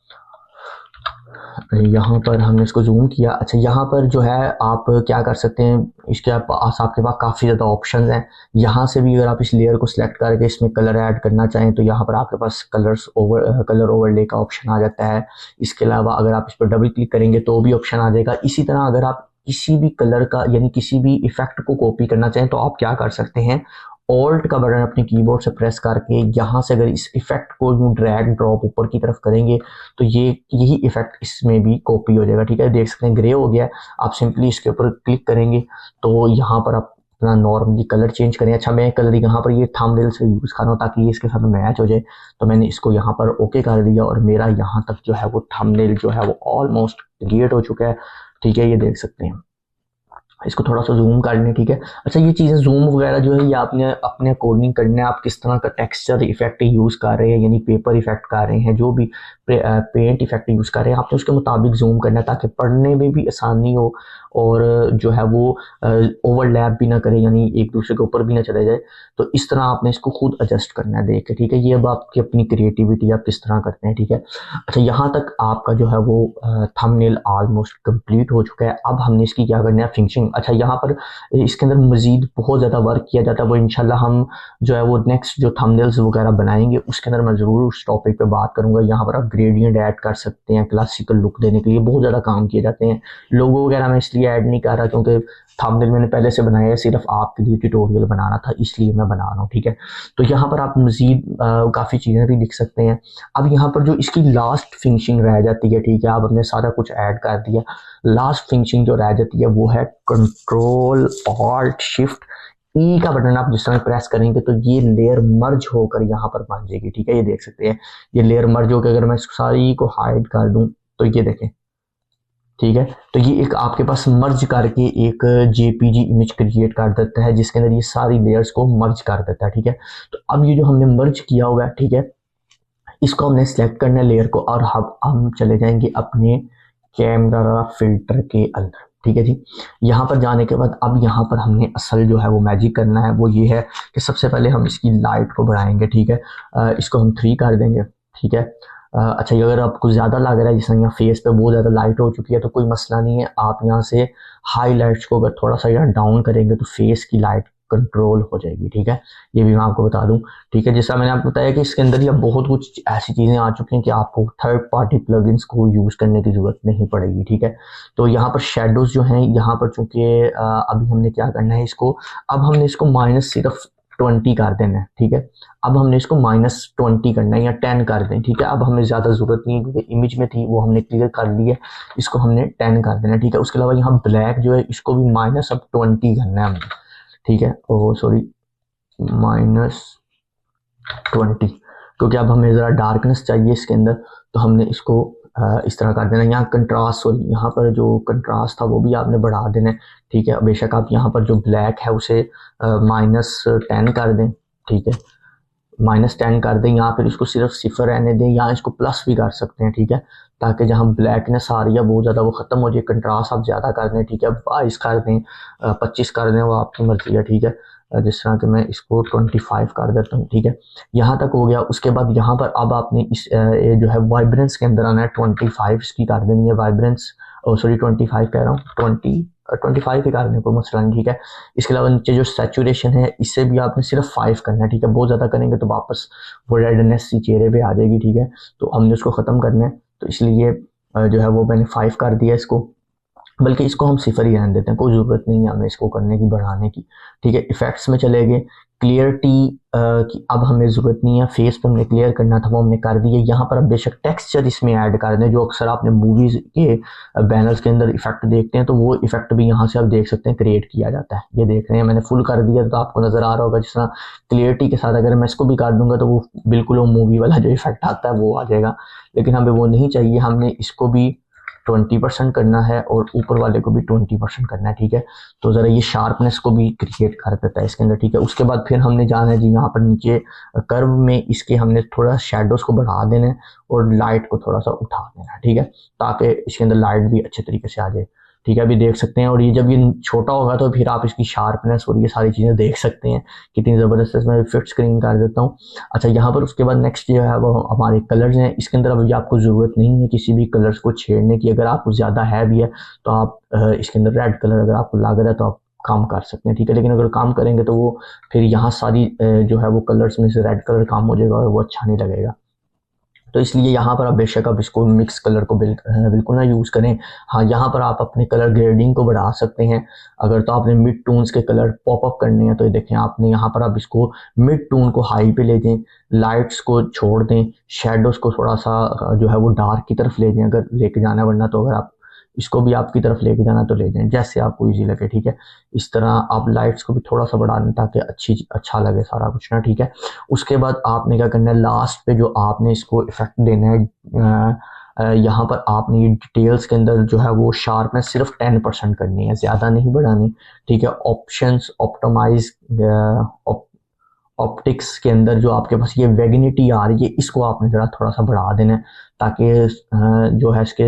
यहाँ पर हमने इसको जूम किया। अच्छा, यहाँ पर जो है आप क्या कर सकते हैं, इसके पास आपके पास काफ़ी ज़्यादा ऑप्शंस हैं। यहाँ से भी अगर आप इस लेयर को सिलेक्ट करके इसमें कलर ऐड करना चाहें तो यहाँ पर आपके पास कलर ओवरले का ऑप्शन आ जाता है। इसके अलावा अगर आप इस पर डबल क्लिक करेंगे तो भी ऑप्शन आ जाएगा। इसी तरह अगर आप किसी भी कलर का यानी किसी भी इफेक्ट को कॉपी करना चाहें तो आप क्या कर सकते हैं, ऑल्ट का बटन अपने कीबोर्ड से प्रेस करके यहाँ से अगर इस इफेक्ट को यूँ ड्रैग ड्रॉप ऊपर की तरफ करेंगे तो ये यही इफेक्ट इसमें भी कॉपी हो जाएगा, ठीक है। देख सकते हैं ग्रे हो गया है। आप सिंपली इसके ऊपर क्लिक करेंगे तो यहाँ पर आप अपना नॉर्मली कलर चेंज करें। अच्छा, मैं कलर यहाँ पर ये थंबनेल से यूज़ कर रहा हूँ ताकि ये इसके साथ मैच हो जाए, तो मैंने इसको यहाँ पर ओके कर दिया और मेरा यहाँ तक जो है वो थंबनेल जो है वो ऑलमोस्ट क्रिएट हो चुका है, ठीक है। ये देख सकते हैं, इसको थोड़ा सा जूम कर लें, ठीक है। अच्छा, ये चीज़ें जूम वगैरह जो है ये आपने अपने अकॉर्डिंग करना है, आप किस तरह का टेक्सचर इफेक्ट यूज़ कर रहे हैं, यानी पेपर इफेक्ट कर रहे हैं, जो भी पेंट इफेक्ट यूज़ कर रहे हैं, आपने उसके मुताबिक जूम करना है ताकि पढ़ने में भी आसानी हो और जो है वो ओवरलैप भी ना करे, यानी एक दूसरे के ऊपर भी ना चले जाए। तो इस तरह आपने इसको खुद एडजस्ट करना है देख के, ठीक है। ये अब आपकी अपनी क्रिएटिविटी आप किस तरह करते हैं, ठीक है। अच्छा, यहाँ तक आपका जो है वो थंबनेल ऑलमोस्ट कंप्लीट हो चुका है। अब हमने इसकी क्या करना है, फिनिशिंग। अच्छा, यहाँ पर इसके अंदर मजीद बहुत ज़्यादा वर्क किया जाता है, वो इंशाल्लाह हम जो है वो नेक्स्ट जो थंबनेल्स वगैरह बनाएंगे उसके अंदर मैं ज़रूर उस टॉपिक पे बात करूँगा। यहाँ पर आप ग्रेडियंट ऐड कर सकते हैं क्लासिकल लुक देने के लिए, बहुत ज़्यादा काम किए जाते हैं। लोगो वगैरह मैं इसलिए ऐड नहीं कर रहा क्योंकि थंबनेल मैंने पहले से बनाया है, सिर्फ आपके लिए ट्यूटोरियल बनाना था इसलिए मैं बना रहा हूँ, ठीक है। तो यहाँ पर आप मजीद काफ़ी चीज़ें भी लिख सकते हैं। अब यहाँ पर जो इसकी लास्ट फिनिशिंग रह जाती है, ठीक है, आप अपने सारा कुछ ऐड कर दिया, लास्ट फिनिशिंग जो रह जाती है वो है कंट्रोल ऑल्ट शिफ्ट ई का बटन आप जिस समय प्रेस करेंगे तो ये लेयर मर्ज होकर यहाँ पर बन जाएगी, ठीक है। ये देख सकते हैं, ये लेयर मर्ज होकर अगर मैं सारी को हाइड कर दूं तो ये देखें, ठीक है। तो ये एक आपके पास मर्ज करके एक जेपीजी इमेज क्रिएट कर देता है जिसके अंदर ये सारी लेयर्स को मर्ज कर देता है, ठीक है। तो अब ये जो हमने मर्ज किया हुआ है, ठीक है, इसको हमने सेलेक्ट करना है लेयर को और हम चले जाएंगे अपने कैमरा फिल्टर के अंदर, ठीक है जी। यहाँ पर जाने के बाद अब यहाँ पर हमने असल जो है वो मैजिक करना है, वो ये है कि सबसे पहले हम इसकी लाइट को बढ़ाएंगे, ठीक है। इसको हम 3 कर देंगे, ठीक है। अच्छा, ये अगर आपको ज़्यादा लग रहा है जैसे यहाँ फेस पे बहुत ज़्यादा लाइट हो चुकी है तो कोई मसला नहीं है, आप यहाँ से हाई लाइट्स को अगर थोड़ा सा यहाँ डाउन करेंगे तो फेस की लाइट कंट्रोल हो जाएगी। ठीक है, ये भी मैं आपको बता दूं। ठीक है, जैसा मैंने आपको बताया कि इसके अंदर या बहुत कुछ ऐसी चीज़ें आ चुकी हैं कि आपको थर्ड पार्टी प्लगइन्स को यूज़ करने की ज़रूरत नहीं पड़ेगी। ठीक है, तो यहाँ पर शेडोज़ जो हैं, यहाँ पर चूंकि अभी हमने क्या करना है इसको, अब हमने इसको माइनस सिर्फ 20 कर देना है। ठीक है, अब हमने इसको -20 करना है या 10 कर दें। ठीक है, अब हमें ज़्यादा ज़रूरत नहीं है क्योंकि इमेज में थी वो हमने क्लियर कर ली है, इसको हमने 10 कर देना है। ठीक है, उसके अलावा यहाँ ब्लैक जो है इसको भी -20 करना है हमने। ठीक है, ओ सॉरी, -20, क्योंकि अब हमें ज़रा डार्कनेस चाहिए इसके अंदर, तो हमने इसको इस तरह कर देना। यहाँ कंट्रास्ट, सॉरी, यहाँ पर जो कंट्रास्ट था वो भी आपने बढ़ा देना है। ठीक है, बेशक आप यहाँ पर जो ब्लैक है उसे -10 कर दें। ठीक है, -10 कर दें, यहाँ फिर इसको सिर्फ 0 रहने दें, या इसको प्लस भी कर सकते हैं। ठीक है, ताकि जहाँ ब्लैकनेस आ रही है बहुत ज़्यादा वो ख़त्म हो जाए। कंट्रास्ट आप ज़्यादा कर दें। ठीक है, 22 कर दें, 25 कर दें, वो आपकी मर्जी है। ठीक है, जिस तरह कि मैं इसको 25 कर देता हूँ। ठीक है, यहाँ तक हो गया। उसके बाद यहाँ पर अब आपने इस ये जो है वाइब्रेंस के अंदर आना है, 25 इसकी कर देनी है वाइब्रेंस, सॉरी 25 कह रहा हूँ, 25 ही करने को मसला नहीं। ठीक है, इसके अलावा नीचे जो सैचुरेशन है इससे भी आपने सिर्फ 5 करना है। ठीक है, बहुत ज़्यादा करेंगे तो वापस वो रेडनेस सी चेहरे पे आ जाएगी। ठीक है, तो हमने उसको ख़त्म करना है, तो इसलिए जो है वो मैंने 5 कर दिया इसको, बल्कि इसको हम 0 ही रहने देते हैं, कोई ज़रूरत नहीं है हमें इसको करने की, बढ़ाने की। ठीक है, इफेक्ट्स में चले गए। क्लियरिटी की अब हमें ज़रूरत नहीं है, फेस पे हमने क्लियर करना था वो हमने कर दिया। यहाँ पर अब बेशक टेक्सचर इसमें ऐड कर दें, जो अक्सर आपने मूवीज़ के बैनर्स के अंदर इफेक्ट देखते हैं, तो वो इफेक्ट भी यहाँ से आप देख सकते हैं क्रिएट किया जाता है। ये देख रहे हैं मैंने फुल कर दिया, तो आपको नज़र आ रहा होगा जिस तरह क्लियरिटी के साथ। अगर मैं इसको भी कर दूंगा तो वो बिल्कुल वो मूवी वाला जो इफेक्ट आता है वो आ जाएगा, लेकिन हमें वो नहीं चाहिए। हमने इसको भी 20% करना है और ऊपर वाले को भी 20% करना है। ठीक है, तो ज़रा ये शार्पनेस को भी क्रिएट कर देता है इसके अंदर। ठीक है, उसके बाद फिर हमने जाना है जी यहाँ पर नीचे कर्व में, इसके हमने थोड़ा शेडोज़ को बढ़ा देना है और लाइट को थोड़ा सा उठा देना है। ठीक है, ताकि इसके अंदर लाइट भी अच्छे तरीके से आ जाए। ठीक है, अभी देख सकते हैं, और ये जब ये छोटा होगा तो फिर आप इसकी शार्पनेस और ये सारी चीज़ें देख सकते हैं कितनी ज़बरदस्त है। मैं फिट स्क्रीन कर देता हूँ। अच्छा, यहाँ पर उसके बाद नेक्स्ट जो है वो हमारे कलर्स हैं। इसके अंदर अभी आपको ज़रूरत नहीं है किसी भी कलर्स को छेड़ने की। अगर आपको ज़्यादा है भी है तो आप इसके अंदर रेड कलर अगर आपको लग रहा है तो आप काम कर सकते हैं। ठीक है, लेकिन अगर काम करेंगे तो वो फिर यहाँ सारी जो है वो कलर्स में से रेड कलर काम हो जाएगा और वो अच्छा नहीं लगेगा। तो इसलिए यहाँ पर आप बेशक आप इसको मिक्स कलर को बिल्कुल ना यूज़ करें। हाँ, यहाँ पर आप अपने कलर ग्रेडिंग को बढ़ा सकते हैं। अगर तो आपने मिड टून्स के कलर पॉप अप करने हैं तो ये देखें, आपने यहाँ पर आप इसको मिड टून को हाई पे ले दें, लाइट्स को छोड़ दें, शेडोज़ को थोड़ा सा जो है वो डार्क की तरफ ले दें अगर लेके जाना है, वरना तो अगर आप इसको भी आपकी तरफ लेके जाना तो ले जाएं, जैसे आपको इजी लगे। ठीक है, इस तरह आप लाइट्स को भी थोड़ा सा बढ़ा दें ताकि अच्छा लगे सारा कुछ ना। ठीक है, उसके बाद आपने क्या करना है, लास्ट पे जो आपने इसको इफेक्ट देना है, यहाँ पर आपने ये डिटेल्स के अंदर जो है वो शार्पनेस सिर्फ 10% करनी है, ज़्यादा नहीं बढ़ानी। ठीक है, ऑप्शंस ऑप्टिमाइज ऑप्टिक्स के अंदर जो आपके पास ये वेगनिटी आ रही है इसको आपने ज़रा थोड़ा सा बढ़ा देना है, ताकि जो है इसके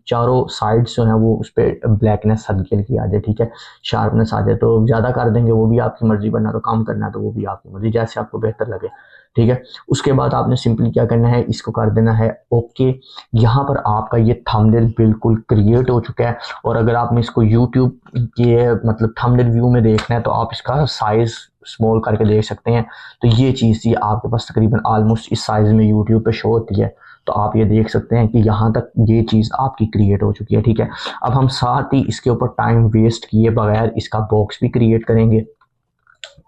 चारों साइड्स जो हैं वो उस पर ब्लैकनेस हल्की हल्की आ जाए। ठीक है, शार्पनेस आ जाए। तो ज़्यादा कर देंगे वो भी आपकी मर्जी, बनना तो काम करना है तो वो भी आपकी मर्जी, जैसे आपको बेहतर लगे। ठीक है, उसके बाद आपने सिंपली क्या करना है, इसको कर देना है ओके। यहाँ पर आपका ये थंबनेल बिल्कुल क्रिएट हो चुका है, और अगर आपने इसको यूट्यूब के मतलब थंबनेल व्यू में देखना है तो आप इसका साइज़ स्मॉल करके देख सकते हैं। तो ये चीज़ थी आपके पास तकरीबन ऑलमोस्ट इस साइज़ में यूट्यूब पे शो होती है, तो आप ये देख सकते हैं कि यहाँ तक ये चीज़ आपकी क्रिएट हो चुकी है। ठीक है, अब हम साथ ही इसके ऊपर टाइम वेस्ट किए बगैर इसका बॉक्स भी क्रिएट करेंगे।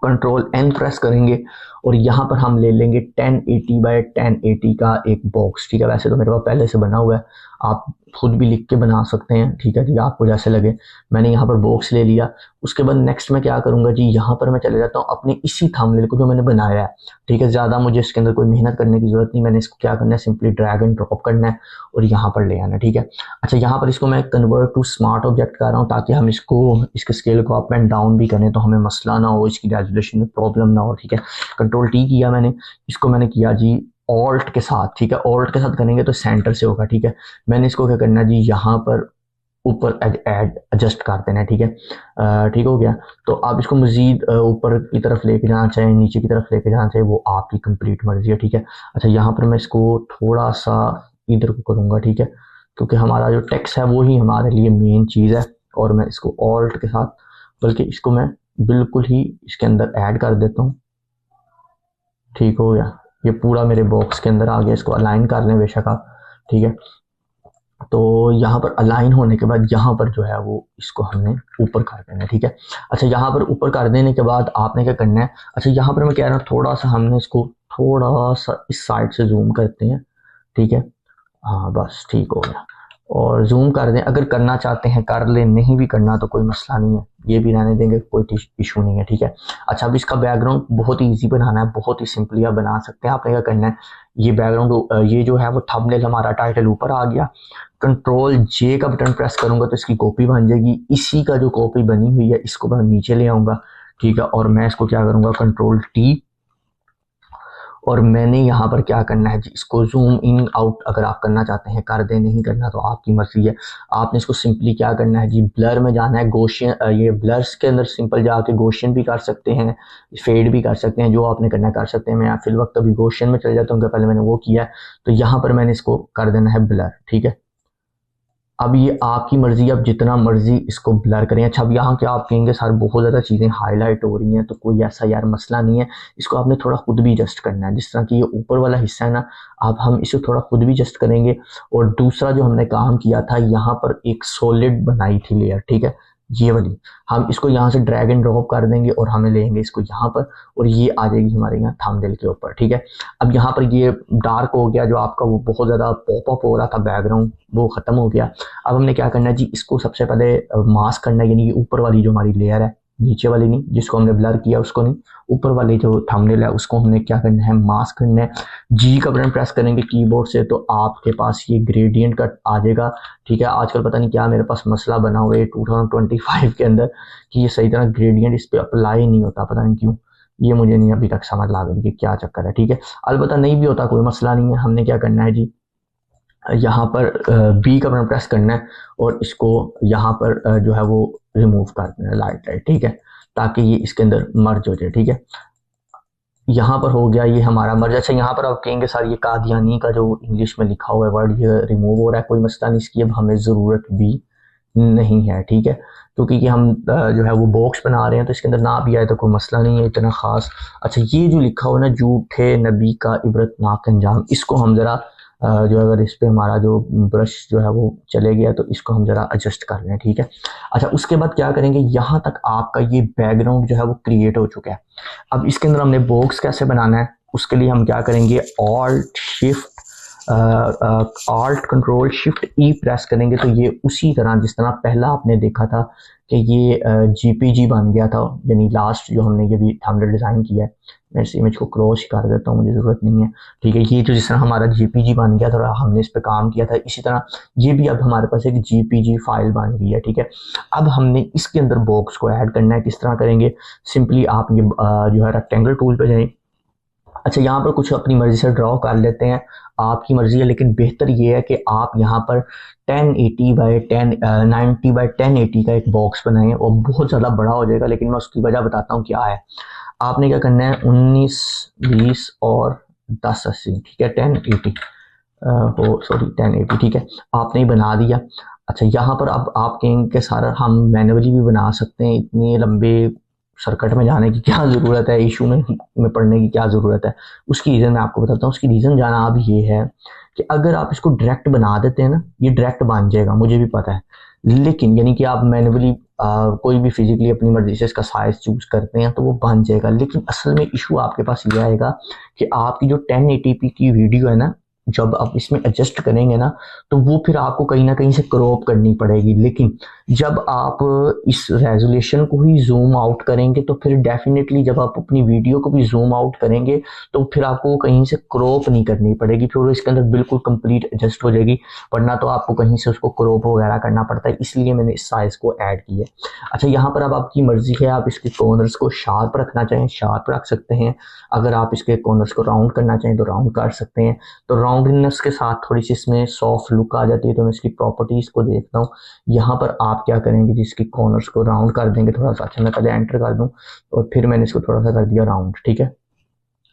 कंट्रोल एन प्रेस करेंगे और यहाँ पर हम ले लेंगे 1080 बाय 1080 का एक बॉक्स। ठीक है, वैसे तो मेरे पास पहले से बना हुआ है, आप खुद भी लिख के बना सकते हैं। ठीक है जी, आपको जैसे लगे। मैंने यहाँ पर बॉक्स ले लिया। उसके बाद नेक्स्ट मैं क्या करूँगा जी, यहाँ पर मैं चले जाता हूँ अपने इसी थंबनेल को जो मैंने बनाया है। ठीक है, ज़्यादा मुझे इसके अंदर कोई मेहनत करने की ज़रूरत नहीं। मैंने इसको क्या करना है, सिंपली ड्रैग एंड ड्रॉप करना है और यहाँ पर ले आना है। ठीक है, अच्छा, यहाँ पर इसको मैं कन्वर्ट टू स्मार्ट ऑब्जेक्ट कर रहा हूँ ताकि हम इसके स्केल को अप एंड डाउन भी करें तो हमें मसला ना हो, इसकी रेजोल्यूशन में प्रॉब्लम ना हो। ठीक है, कंट्रोल टी किया मैंने, इसको मैंने किया जी ऑल्ट के साथ। ठीक है, ऑल्ट के साथ करेंगे तो सेंटर से होगा। ठीक है, मैंने इसको क्या करना है जी, यहाँ पर ऊपर ऐड एडजस्ट कर देना है। ठीक है, ठीक हो गया। तो आप इसको मजीद ऊपर की तरफ लेके जाना चाहें, नीचे की तरफ लेके जाना चाहिए, वो आपकी कंप्लीट मर्जी है। ठीक है, अच्छा, यहाँ पर मैं इसको थोड़ा सा इधर को करूँगा। ठीक है, क्योंकि हमारा जो टेक्स्ट है वो ही हमारे लिए मेन चीज़ है, और मैं इसको ऑल्ट के साथ, बल्कि इसको मैं बिल्कुल ही इसके अंदर ऐड कर देता हूँ। ठीक हो गया, ये पूरा मेरे बॉक्स के अंदर आ गया। इसको अलाइन कर लें बेशक आप, ठीक है। तो यहाँ पर अलाइन होने के बाद यहाँ पर जो है वो इसको हमने ऊपर कर देना है, ठीक है। अच्छा, यहाँ पर ऊपर कर देने के बाद आपने क्या करना है, अच्छा यहाँ पर मैं कह रहा हूँ थोड़ा सा हमने इसको थोड़ा सा इस साइड से जूम करते हैं, ठीक है। हाँ बस ठीक हो गया, और जूम कर दें। अगर करना चाहते हैं कर लें, नहीं भी करना तो कोई मसला नहीं है, ये भी रहने देंगे, कोई इशू नहीं है, ठीक है। अच्छा, अब इसका बैकग्राउंड बहुत ही ईजी बनाना है, बहुत ही सिंपली आप बना सकते हैं। आपने क्या करना है, ये बैकग्राउंड ये जो है वो थंबनेल हमारा टाइटल ऊपर आ गया, कंट्रोल जे का बटन प्रेस करूंगा तो इसकी कॉपी बन जाएगी। इसी का जो कॉपी बनी हुई है इसको मैं नीचे ले आऊंगा, ठीक है। और मैं इसको क्या करूंगा, कंट्रोल टी, और मैंने यहाँ पर क्या करना है जी, इसको जूम इन आउट अगर आप करना चाहते हैं कर दें, नहीं करना तो आपकी मर्जी है। आपने इसको सिंपली क्या करना है जी, ब्लर में जाना है, गॉसियन, ये ब्लर्स के अंदर सिंपल जाके गॉसियन भी कर सकते हैं, फेड भी कर सकते हैं, जो आपने करना कर सकते हैं। मैं फिल वक्त अभी गॉसियन में चल जाता हूँ, पहले मैंने वो किया है। तो यहाँ पर मैंने इसको कर देना है ब्लर, ठीक है। अब ये आपकी मर्जी, आप जितना मर्जी इसको ब्लर करें। अच्छा, अब यहाँ क्या आप कहेंगे सर बहुत ज़्यादा चीज़ें हाईलाइट हो रही हैं, तो कोई ऐसा यार मसला नहीं है, इसको आपने थोड़ा खुद भी एडजस्ट करना है। जिस तरह कि ये ऊपर वाला हिस्सा है ना, अब हम इसे थोड़ा खुद भी एडजस्ट करेंगे। और दूसरा जो हमने काम किया था, यहाँ पर एक सॉलिड बनाई थी लेयर, ठीक है, ये वाली, हम इसको यहाँ से ड्रैग एंड ड्रॉप कर देंगे और हमें लेंगे इसको यहाँ पर, और ये आ जाएगी हमारे यहाँ थंबनेल के ऊपर, ठीक है। अब यहाँ पर ये डार्क हो गया, जो आपका वो बहुत ज़्यादा पॉपअप हो रहा था बैकग्राउंड, वो ख़त्म हो गया। अब हमने क्या करना है जी, इसको सबसे पहले मास्क करना है, यानी कि ऊपर वाली जो हमारी लेयर है, नीचे वाली नहीं, जिसको हमने ब्लर किया उसको नहीं, ऊपर वाली जो थंबनेल है उसको हमने क्या करना है, मास्क करना है। जी का बटन प्रेस करेंगे कीबोर्ड से तो आपके पास ये ग्रेडियंट कट आ जाएगा, ठीक है। आजकल पता नहीं क्या मेरे पास मसला बना हुआ है 2025 के अंदर कि ये सही तरह ग्रेडियंट इस पर अप्लाई नहीं होता, पता नहीं क्यों, ये मुझे नहीं अभी तक समझ ला रही कि क्या चक्कर है, ठीक है। अलबत्ता नहीं भी होता कोई मसला नहीं है। हमने क्या करना है जी, यहाँ पर बी का बटन प्रेस करना है और इसको यहाँ पर जो है वो रिमूव कर देना है लाइट लाइट, ठीक है, ताकि ये इसके अंदर मर्ज हो जाए, ठीक है। यहाँ पर हो गया ये हमारा मर्ज। अच्छा, यहाँ पर आप कहेंगे सर ये कादियानी का जो इंग्लिश में लिखा हुआ है वर्ड ये रिमूव हो रहा है, कोई मसला नहीं, इसकी अब हमें ज़रूरत भी नहीं है, ठीक है, क्योंकि ये हम जो है वो बॉक्स बना रहे हैं तो इसके अंदर ना भी आए तो कोई मसला नहीं है इतना ख़ास। अच्छा, ये जो लिखा हुआ है ना, झूठे नबी का इबरतनाक अंजाम, इसको हम ज़रा जो अगर इस पे हमारा जो ब्रश जो है वो चले गया तो इसको हम ज़रा एडजस्ट कर लें, ठीक है। अच्छा, उसके बाद क्या करेंगे, यहाँ तक आपका ये बैकग्राउंड जो है वो क्रिएट हो चुका है। अब इसके अंदर हमने बॉक्स कैसे बनाना है, उसके लिए हम क्या करेंगे, ऑल्ट कंट्रोल शिफ्ट ई प्रेस करेंगे तो ये उसी तरह जिस तरह पहला आपने देखा था कि ये जीपीजी बन गया था, यानी लास्ट जो हमने ये भी थंबनेल डिज़ाइन किया है। मैं इस इमेज को क्रॉस कर देता हूँ, मुझे ज़रूरत नहीं है, ठीक है। ये तो जिस तरह हमारा जीपीजी बन गया था, हमने इस पर काम किया था, इसी तरह ये भी अब हमारे पास एक जीपीजी फाइल बन गई है, ठीक है। अब हमने इसके अंदर बॉक्स को ऐड करना है। किस तरह करेंगे, सिंपली आप ये जो है रेक्टेंगल टूल पे जाएं। अच्छा, यहाँ पर कुछ अपनी मर्जी से ड्रॉ कर लेते हैं, आपकी मर्जी है, लेकिन बेहतर ये है कि आप यहाँ पर 1080 बाई 90 बाई 1080 का एक बॉक्स बनाएं, और बहुत ज़्यादा बड़ा हो जाएगा, लेकिन मैं उसकी वजह बताता हूँ क्या है। आपने क्या करना है, 19 20 और 1080, ठीक है, 1080 सॉरी 1080, ठीक है, आपने ही बना दिया। अच्छा, यहाँ पर अब आप कहेंगे कि सारा हम मैनुअली भी बना सकते हैं, इतने लंबे सर्किट में जाने की क्या ज़रूरत है, इशू में पढ़ने की क्या ज़रूरत है। उसकी रीज़न मैं आपको बताता हूँ। उसकी रीज़न जाना अब ये है कि अगर आप इसको डायरेक्ट बना देते हैं ना, ये डायरेक्ट बन जाएगा, मुझे भी पता है, लेकिन यानी कि आप मैनुअली कोई भी फिजिकली अपनी मर्जी से इसका साइज चूज करते हैं तो वो बन जाएगा, लेकिन असल में इशू आपके पास ये आएगा कि आपकी जो 1080p की वीडियो है ना, जब आप इसमें एडजस्ट करेंगे ना तो वो फिर आपको कहीं ना कहीं से क्रॉप करनी पड़ेगी। लेकिन जब आप इस रेजोल्यूशन को ही जूम आउट करेंगे तो फिर डेफिनेटली जब आप अपनी वीडियो को भी जूम आउट करेंगे तो फिर आपको कहीं से क्रॉप नहीं करनी पड़ेगी, फिर वो इसके अंदर बिल्कुल कंप्लीट एडजस्ट हो जाएगी, वरना तो आपको कहीं से उसको क्रॉप वगैरह करना पड़ता है, इसलिए मैंने इस साइज को ऐड किया। अच्छा, यहाँ पर अब आपकी मर्जी है, आप इसके कॉर्नर्स को शार्प रखना चाहें शार्प रख सकते हैं, अगर आप इसके कॉर्नर्स को राउंड करना चाहें तो राउंड कर सकते हैं। तो राउंडनेस के साथ थोड़ी सी इसमें सॉफ्ट लुक आ जाती है, तो मैं इसकी प्रॉपर्टीज को देखता हूँ। यहाँ पर आप क्या करेंगे, जिसकी कॉर्नर्स को राउंड कर देंगे थोड़ा सा। अच्छा, मैं पहले एंटर कर दूं और फिर मैंने इसको थोड़ा सा कर दिया राउंड, ठीक है।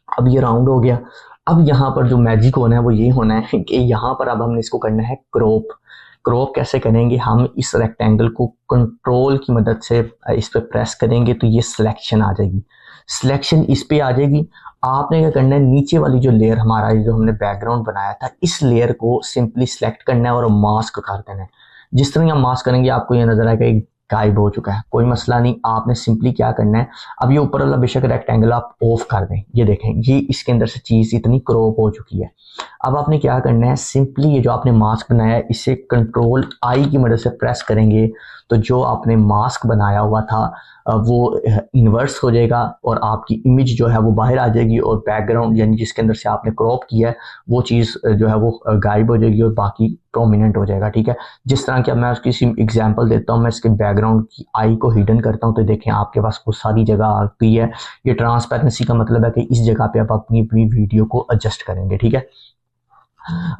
अब ये राउंड हो गया। अब यहाँ पर जो मैजिक होना है वो ये होना है कि यहाँ पर अब हमने इसको करना है क्रॉप, क्रॉप कैसे करेंगे, हम इस रेक्टेंगल को कंट्रोल की मदद से इस पर प्रेस करेंगे तो ये सिलेक्शन आ जाएगी। सिलेक्शन इस पे आ जाएगी। आपने क्या करना है, नीचे वाली जो लेयर हमारा जो हमने बैकग्राउंड बनाया था, इस लेयर को सिंपली सिलेक्ट करना है और मास्क कर देना है। जिस तरह आप मास्क करेंगे आपको ये नजर आएगा गायब हो चुका है, कोई मसला नहीं। आपने सिंपली क्या करना है, अब ये ऊपर वाला बेशक रेक्टेंगल आप ऑफ कर दें, ये देखें ये इसके अंदर से चीज इतनी क्रॉप हो चुकी है। अब आपने क्या करना है, सिंपली ये जो आपने मास्क बनाया है इसे कंट्रोल आई की मदद से प्रेस करेंगे तो जो आपने मास्क बनाया हुआ था वो इन्वर्स हो जाएगा और आपकी इमेज जो है वो बाहर आ जाएगी और बैकग्राउंड यानी जिसके अंदर से आपने क्रॉप किया है वो चीज़ जो है वो गायब हो जाएगी और बाकी प्रोमिनेंट हो जाएगा। ठीक है, जिस तरह की अब मैं उसकी एग्जांपल देता हूँ, मैं इसके बैकग्राउंड की आई को हिडन करता हूँ तो देखें आपके पास वो सारी जगह आ गई है। ये ट्रांसपेरेंसी का मतलब है कि इस जगह पे आप अपनी अपनी वीडियो को एडजस्ट करेंगे। ठीक है,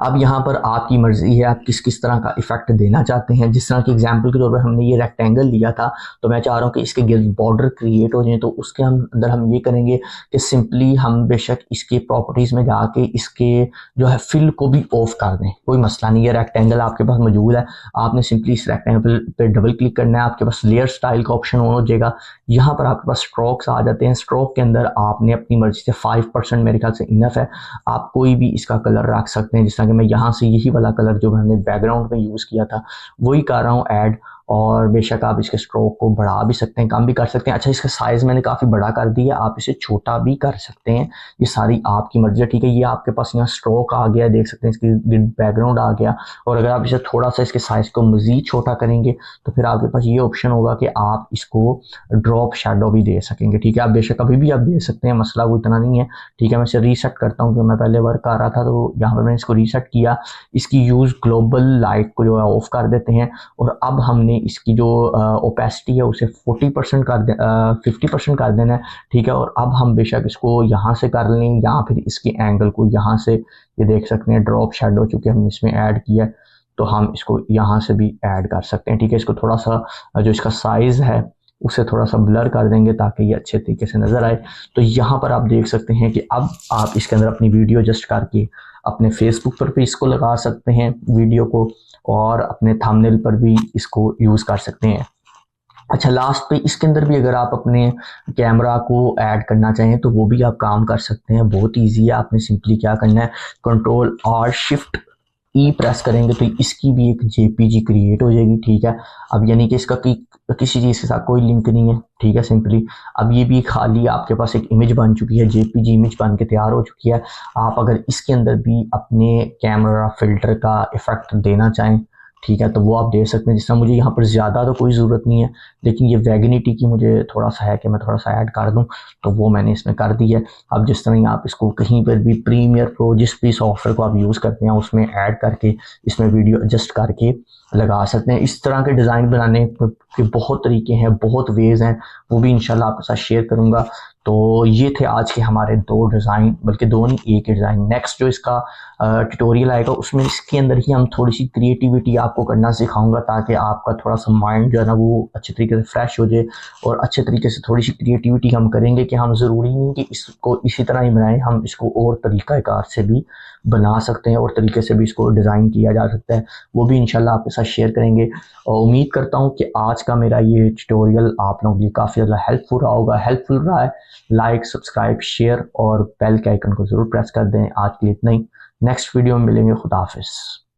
अब यहाँ पर आपकी मर्जी है आप किस किस तरह का इफेक्ट देना चाहते हैं। जिस तरह की एग्जांपल के तौर पर हमने ये रेक्टेंगल लिया था तो मैं चाह रहा हूँ कि इसके गिर्द बॉर्डर क्रिएट हो जाए, तो उसके अंदर हम ये करेंगे कि सिंपली हम बेशक इसके प्रॉपर्टीज में जाके इसके जो है फिल को भी ऑफ कर दें, कोई मसला नहीं है। रेक्टेंगल आपके पास मौजूद है, आपने सिंपली इस रेक्टेंगल पे डबल क्लिक करना है, आपके पास लेयर स्टाइल का ऑप्शन ऑन हो जाएगा। यहाँ पर आपके पास स्ट्रोक्स आ जाते हैं, स्ट्रोक के अंदर आपने अपनी मर्जी से 5% मेरे ख्याल से इनफ है, आप कोई भी इसका कलर रख सकते हैं। जिस तरह कि मैं यहाँ से यही वाला कलर जो मैंने बैकग्राउंड में यूज़ किया था वही कर रहा हूँ ऐड, और बेशक आप इसके स्ट्रोक को बढ़ा भी सकते हैं, कम भी कर सकते हैं। अच्छा, इसका साइज़ मैंने काफ़ी बड़ा कर दिया, आप इसे छोटा भी कर सकते हैं, ये सारी आपकी मर्जी है। ठीक है, ये आपके पास यहाँ स्ट्रोक आ गया, देख सकते हैं इसकी बैकग्राउंड आ गया। और अगर आप इसे थोड़ा सा इसके साइज़ को मज़ीद छोटा करेंगे तो फिर आपके पास ये ऑप्शन होगा कि आप इसको ड्रॉप शेडो भी दे सकेंगे। ठीक है, आप बेशक अभी भी आप दे सकते हैं, मसला वो इतना नहीं है। ठीक है, मैं इसे रीसेट करता हूँ क्योंकि मैं पहले वर्क कर रहा था तो यहाँ पर मैंने इसको रीसेट किया। इसकी यूज़ ग्लोबल लाइट को जो है ऑफ कर देते हैं और अब हमने इसकी जो ओपेसिटी है उसे 40% कर दे 50% कर देना है। ठीक है, और अब हम बेशक इसको यहाँ से कर लें या फिर इसके एंगल को यहाँ से, ये देख सकते हैं ड्रॉप शेडो चूँकि हमने इसमें ऐड किया तो हम इसको यहाँ से भी ऐड कर सकते हैं। ठीक है, इसको थोड़ा सा जो इसका साइज़ है उसे थोड़ा सा ब्लर कर देंगे ताकि ये अच्छे तरीके से नज़र आए। तो यहाँ पर आप देख सकते हैं कि अब आप इसके अंदर अपनी वीडियो एडजस्ट करके अपने फेसबुक पर भी इसको लगा सकते हैं वीडियो को, और अपने थंबनेल पर भी इसको यूज़ कर सकते हैं। अच्छा, लास्ट पे इसके अंदर भी अगर आप अपने कैमरा को ऐड करना चाहें तो वो भी आप काम कर सकते हैं, बहुत ईजी है। आपने सिंपली क्या करना है, कंट्रोल और शिफ्ट ई प्रेस करेंगे तो इसकी भी एक जेपीजी क्रिएट हो जाएगी। ठीक है, अब यानी कि इसका किसी चीज़ के साथ कोई लिंक नहीं है। ठीक है, सिंपली अब ये भी खाली आपके पास एक इमेज बन चुकी है, जेपीजी इमेज बन के तैयार हो चुकी है। आप अगर इसके अंदर भी अपने कैमरा फिल्टर का इफेक्ट देना चाहें, ठीक है, तो वो आप दे सकते हैं। जिस तरह मुझे यहाँ पर ज़्यादा तो कोई ज़रूरत नहीं है, लेकिन ये वैगनिटी की मुझे थोड़ा सा है कि मैं थोड़ा सा ऐड कर दूँ, तो वो मैंने इसमें कर दी है। अब जिस तरह आप इसको कहीं पर भी प्रीमियर प्रो जिस भी सॉफ्टवेयर को आप यूज़ करते हैं उसमें ऐड करके इसमें वीडियो एडजस्ट करके लगा सकते हैं। इस तरह के डिज़ाइन बनाने के बहुत तरीके हैं, बहुत वेज़ हैं, वो भी इंशाल्लाह आपके साथ शेयर करूँगा। तो ये थे आज के हमारे 2 डिज़ाइन, बल्कि 2 नहीं, एक डिज़ाइन। नेक्स्ट जो इसका ट्यूटोरियल आएगा उसमें इसके अंदर ही हम थोड़ी सी क्रिएटिविटी आपको करना सिखाऊंगा ताकि आपका थोड़ा सा माइंड जो है ना वो अच्छे तरीके से फ्रेश हो जाए, और अच्छे तरीके से थोड़ी सी क्रिएटिविटी हम करेंगे कि हम ज़रूरी नहीं कि इसको इसी तरह ही बनाएं, हम इसको और तरीक़ाकार से भी बना सकते हैं और तरीके से भी इसको डिज़ाइन किया जा सकता है। वो भी इंशाल्लाह आपके साथ शेयर करेंगे। और उम्मीद करता हूँ कि आज का मेरा ये ट्यूटोरियल आप लोगों के लिए काफ़ी ज़्यादा हेल्पफुल रहा है। लाइक, सब्सक्राइब, शेयर और बेल के आइकन को ज़रूर प्रेस कर दें। आज के लिए इतना ही, नेक्स्ट वीडियो में मिलेंगे। खुदा हाफिज़।